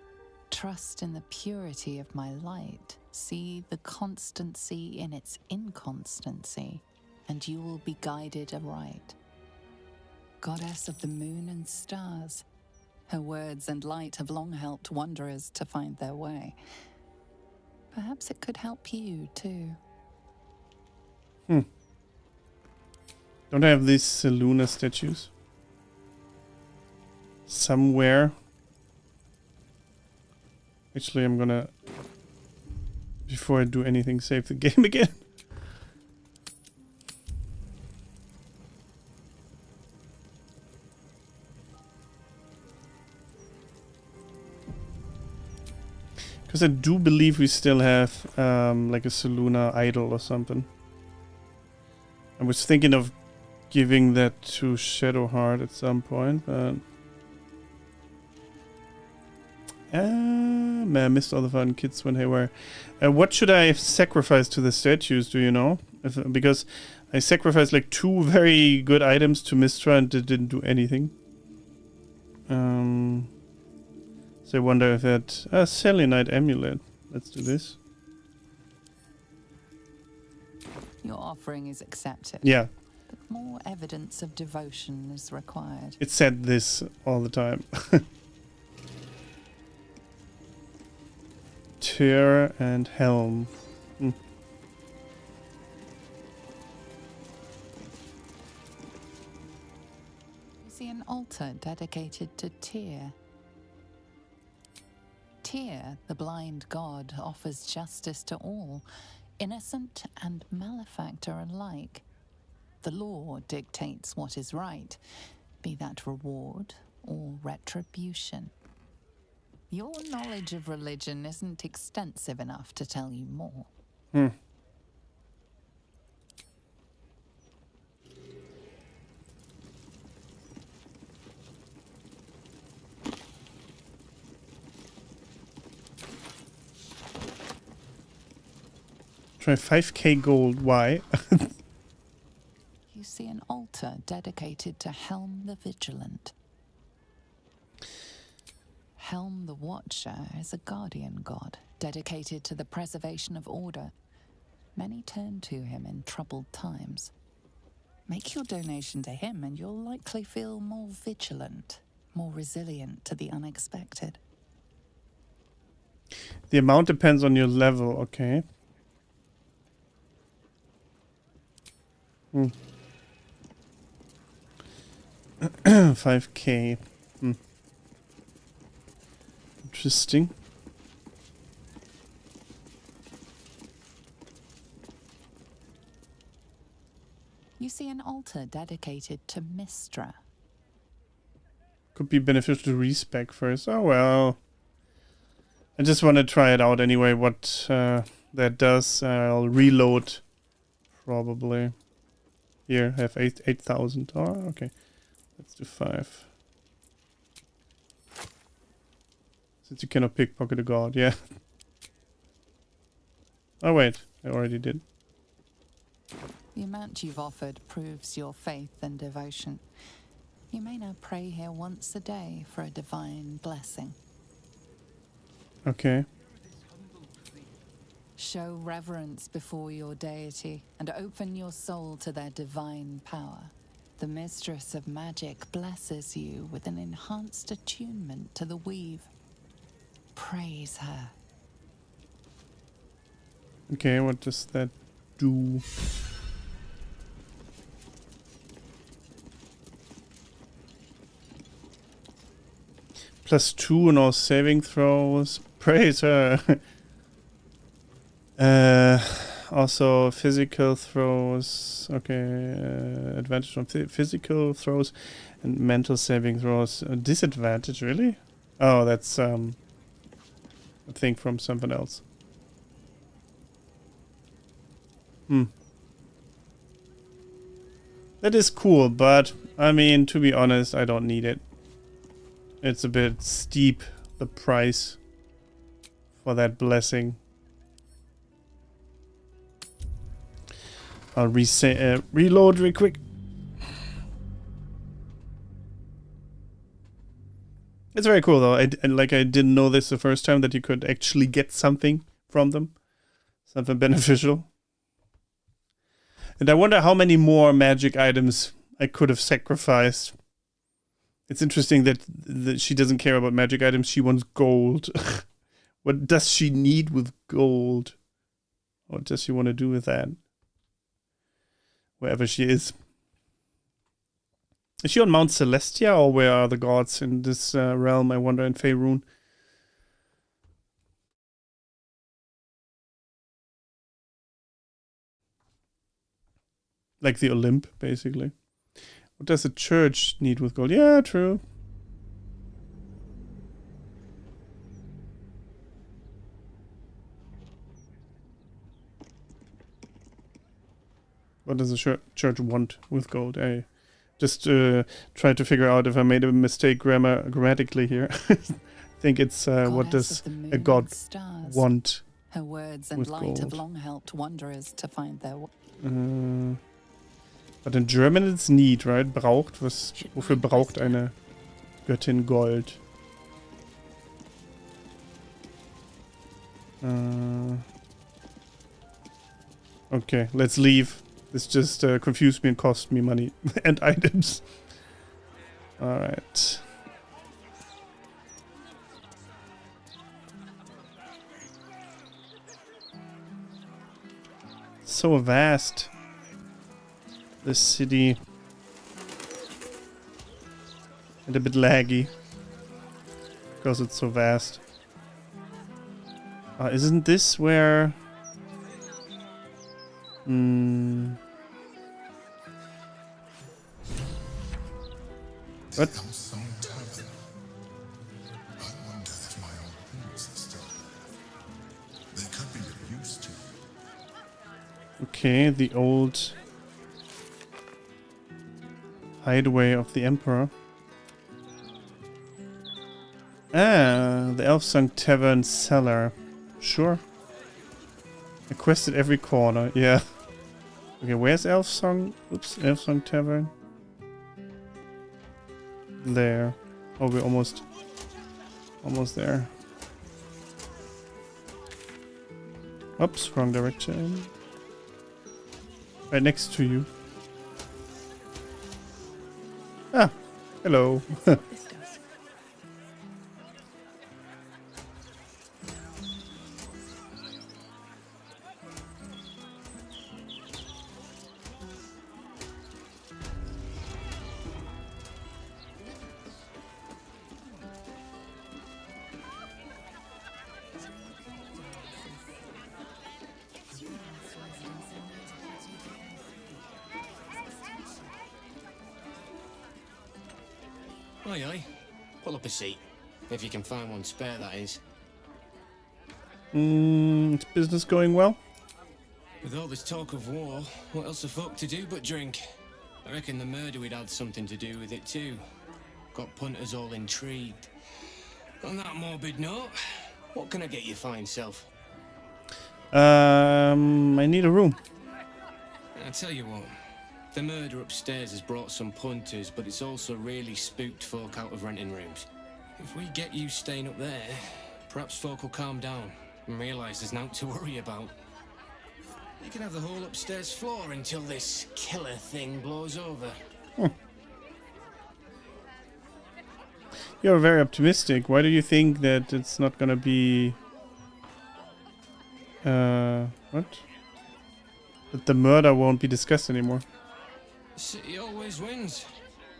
Trust in the purity of my light. See the constancy in its inconstancy, and you will be guided aright. Goddess of the moon and stars, her words and light have long helped wanderers to find their way. Perhaps it could help you too." Don't I have these Selûne statues? Somewhere. Actually, I'm gonna... Before I do anything, save the game again. Because I do believe we still have like a Selûne idol or something. I was thinking of giving that to Shadowheart at some point, but... I missed all the fun. Kids went haywire. What should I sacrifice to the statues, do you know? Because I sacrificed like 2 very good items to Mystra and it didn't do anything. So I wonder if that... Selenite amulet. Let's do this. Your offering is accepted. Yeah. But more evidence of devotion is required. It said this all the time. Tear and helm. You see an altar dedicated to Tyr. Tyr, the blind god, offers justice to all, innocent and malefactor alike. The law dictates what is right, be that reward or retribution. Your knowledge of religion isn't extensive enough to tell you more. Try 5k gold. Why? You see an altar dedicated to Helm the Vigilant. Helm the Watcher is a guardian god, dedicated to the preservation of order. Many turn to him in troubled times. Make your donation to him and you'll likely feel more vigilant, more resilient to the unexpected. The amount depends on your level, okay. 5k. Interesting. You see an altar dedicated to Mystra. Could be beneficial to respec first. Oh well. I just want to try it out anyway, what that does. I'll reload probably. Here, I have 8,000. Oh, okay. Let's do 5. Since you cannot pickpocket a god, yeah. Oh wait, I already did. The amount you've offered proves your faith and devotion. You may now pray here once a day for a divine blessing. Okay. Show reverence before your deity and open your soul to their divine power. The Mistress of Magic blesses you with an enhanced attunement to the weave. Praise her. Okay, what does that do? +2 on all saving throws. Praise her. Also physical throws. Okay, advantage on physical throws and mental saving throws. Disadvantage, really? Oh, that's a thing from something else. That is cool, but I mean, to be honest, I don't need it. It's a bit steep, the price for that blessing. I'll reload real quick. It's very cool though. I didn't know this the first time, that you could actually get something from them. Something beneficial. And I wonder how many more magic items I could have sacrificed. It's interesting that she doesn't care about magic items. She wants gold. What does she need with gold? What does she want to do with that? wherever she is. Is she on Mount Celestia, or where are the gods in this realm, I wonder, in Faerun? Like the Olymp, basically. What does a church need with gold? Yeah, true. What does a church want with gold? I just try to figure out if I made a mistake grammatically here. I think it's what does a god want? Her words and light have long helped wanderers to find their way. But in German it's need, right? Braucht. Wofür braucht eine Göttin Gold? Okay, let's leave. This just confused me and cost me money and items. Alright. So vast. This city. And a bit laggy. Because it's so vast. Isn't this where... What? Okay, the old hideaway of the Emperor. Ah, the Elfsong Tavern cellar. Sure. I quested every corner, yeah. Okay, where's Elfsong? Oops, Elfsong Tavern. There. Oh, we're almost there. Oops, wrong direction. Right next to you. Ah, hello. Aye, aye. Pull up a seat. If you can find one spare, that is. Is business going well? With all this talk of war, what else are folk to do but drink? I reckon the murder we'd had something to do with it too. Got punters all intrigued. On that morbid note, what can I get you fine self? I need a room. I'll tell you what. The murder upstairs has brought some punters, but it's also really spooked folk out of renting rooms. If we get you staying up there, perhaps folk will calm down and realise there's nothing to worry about. You can have the whole upstairs floor until this killer thing blows over. You're very optimistic. Why do you think that it's not gonna be... what? That the murder won't be discussed anymore? The city always wins.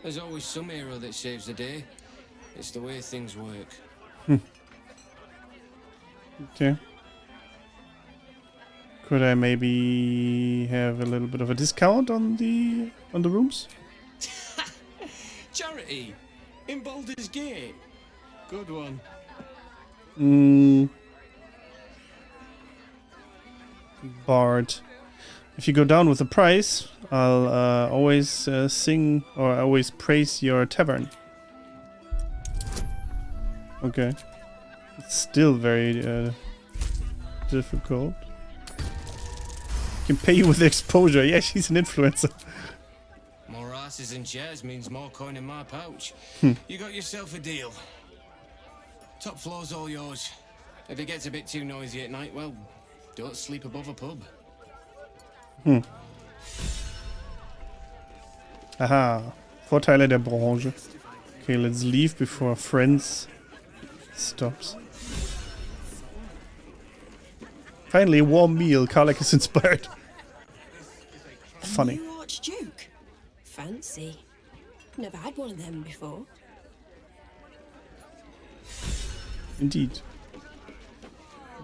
There's always some hero that saves the day. It's the way things work. Okay. Could I maybe have a little bit of a discount on the rooms? Charity! In Baldur's Gate! Good one. Bard. If you go down with the price, I'll always sing or always praise your tavern. Okay. It's still very difficult. Can pay you with exposure. Yeah, she's an influencer. More asses and chairs means more coin in my pouch. You got yourself a deal. Top floor's all yours. If it gets a bit too noisy at night, well, don't sleep above a pub. Aha. Vorteile der Branche. Okay, let's leave before Friends stops. Finally, a warm meal. Karlak is inspired. Funny. Archduke? Fancy. Never had one of them before. Indeed.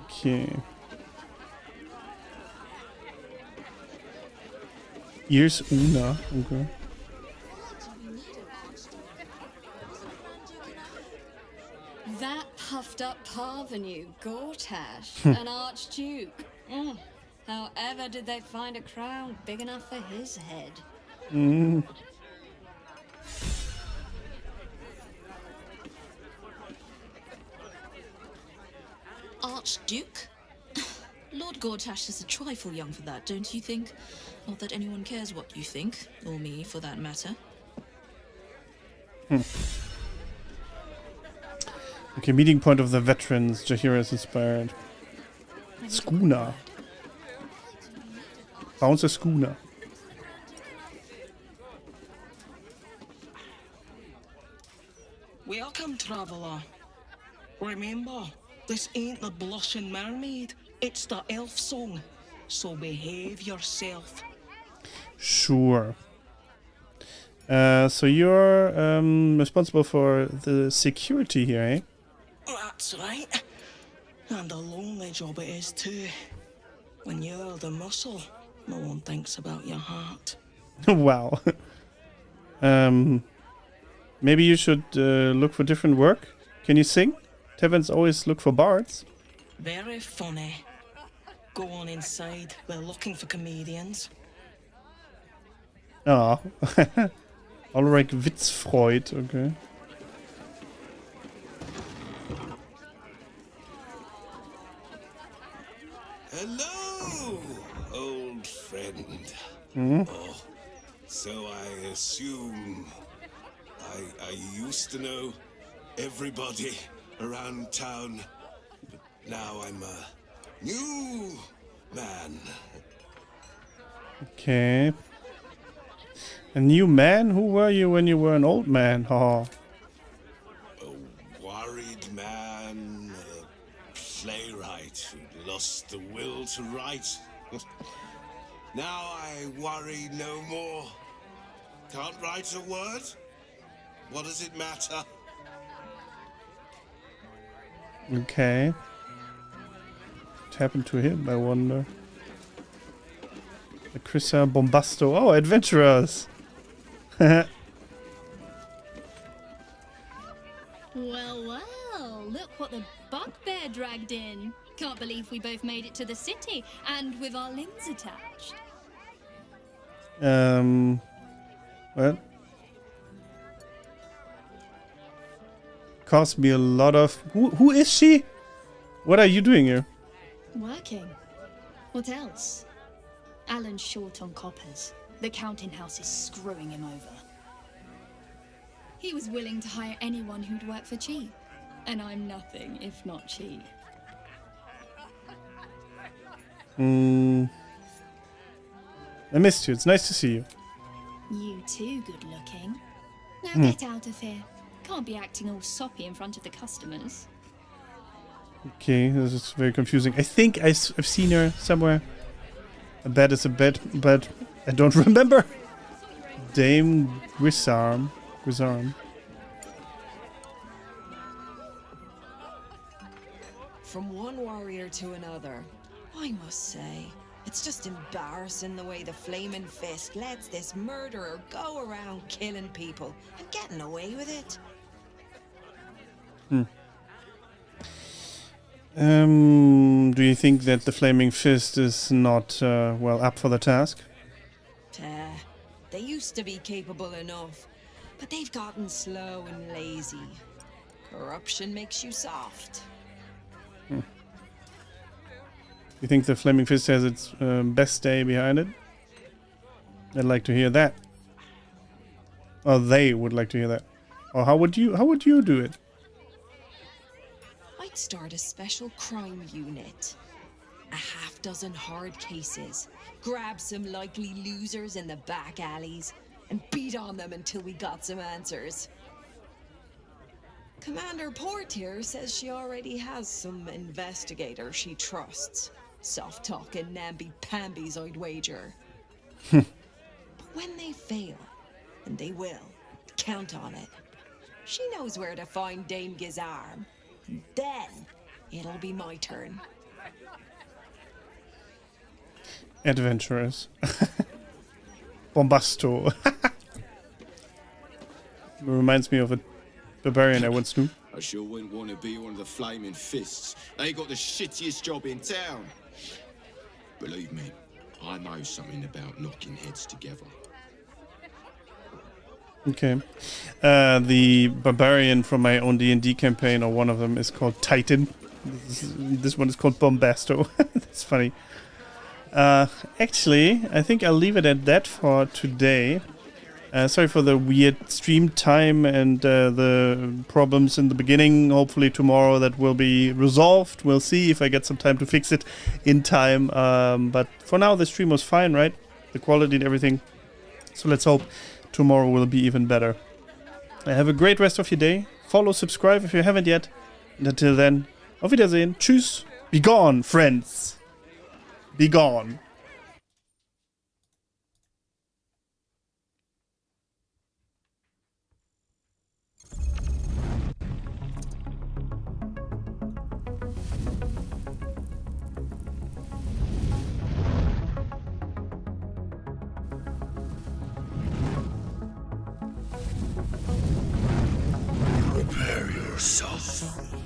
Okay. Here's Una. Okay. That puffed up parvenu, Gortash, an archduke. However did they find a crown big enough for his head? Archduke? Lord Gortash is a trifle young for that, don't you think? Not that anyone cares what you think, or me for that matter. Okay, meeting point of the veterans. Jaheira is inspired. Schooner. Bounce a schooner. Welcome, traveller. Remember, this ain't the blushing mermaid. It's the elf song. So behave yourself. Sure. So you're responsible for the security here, eh? That's right. And a lonely job it is too. When you're the muscle, no one thinks about your heart. Wow. Maybe you should look for different work. Can you sing? Taverns always look for bards. Very funny. Go on inside. We're looking for comedians. Ah. Ulrich Witzfreud, okay. Hello, old friend. Oh, so I assume I used to know everybody around town, but now I'm a new man. Okay. A new man? Who were you when you were an old man? Oh. A worried man, a playwright who lost the will to write. Now I worry no more. Can't write a word? What does it matter? Okay. What happened to him, I wonder? The Chrissa Bombasto. Oh, adventurers! Well, look what the bugbear dragged in. Can't believe we both made it to the city, and with our limbs attached. Well. Cost me a lot of... Who is she? What are you doing here? Working. What else? Alan's short on coppers. The counting house is screwing him over. He was willing to hire anyone who'd work for cheap. And I'm nothing if not cheap. I missed you. It's nice to see you. You too, good looking. Now get out of here. Can't be acting all soppy in front of the customers. Okay, this is very confusing. I think I've seen her somewhere. A bet is a bet, but I don't remember. Dame Grisarm. From one warrior to another, I must say, it's just embarrassing the way the Flaming Fist lets this murderer go around killing people and getting away with it. Do you think that the Flaming Fist is not, well, up for the task? They used to be capable enough, but they've gotten slow and lazy. Corruption makes you soft. You think the Flaming Fist has its best day behind it? I'd like to hear that. Or they would like to hear that. Or how would you do it? I'd start a special crime unit. A half-dozen hard cases. Grab some likely losers in the back alleys and beat on them until we got some answers. Commander Portier says she already has some investigators she trusts. Soft-talking namby-pambies, I'd wager. But when they fail, and they will, count on it, she knows where to find Dame Gizarm. And then it'll be my turn. Adventurous. Bombasto. Reminds me of a barbarian I once knew. I sure wouldn't want to be one of the flaming fists. They got the shittiest job in town. Believe me, I know something about knocking heads together. Okay. The barbarian from my own D&D campaign, or one of them, is called Titan. This one is called Bombasto. That's funny. Actually, I think I'll leave it at that for today. Sorry for the weird stream time and the problems in the beginning. Hopefully tomorrow that will be resolved. We'll see if I get some time to fix it in time. But for now, the stream was fine, right? The quality and everything. So let's hope tomorrow will be even better. Have a great rest of your day. Follow, subscribe if you haven't yet. And until then, auf Wiedersehen. Tschüss. Be gone, friends. Be gone. Prepare yourself.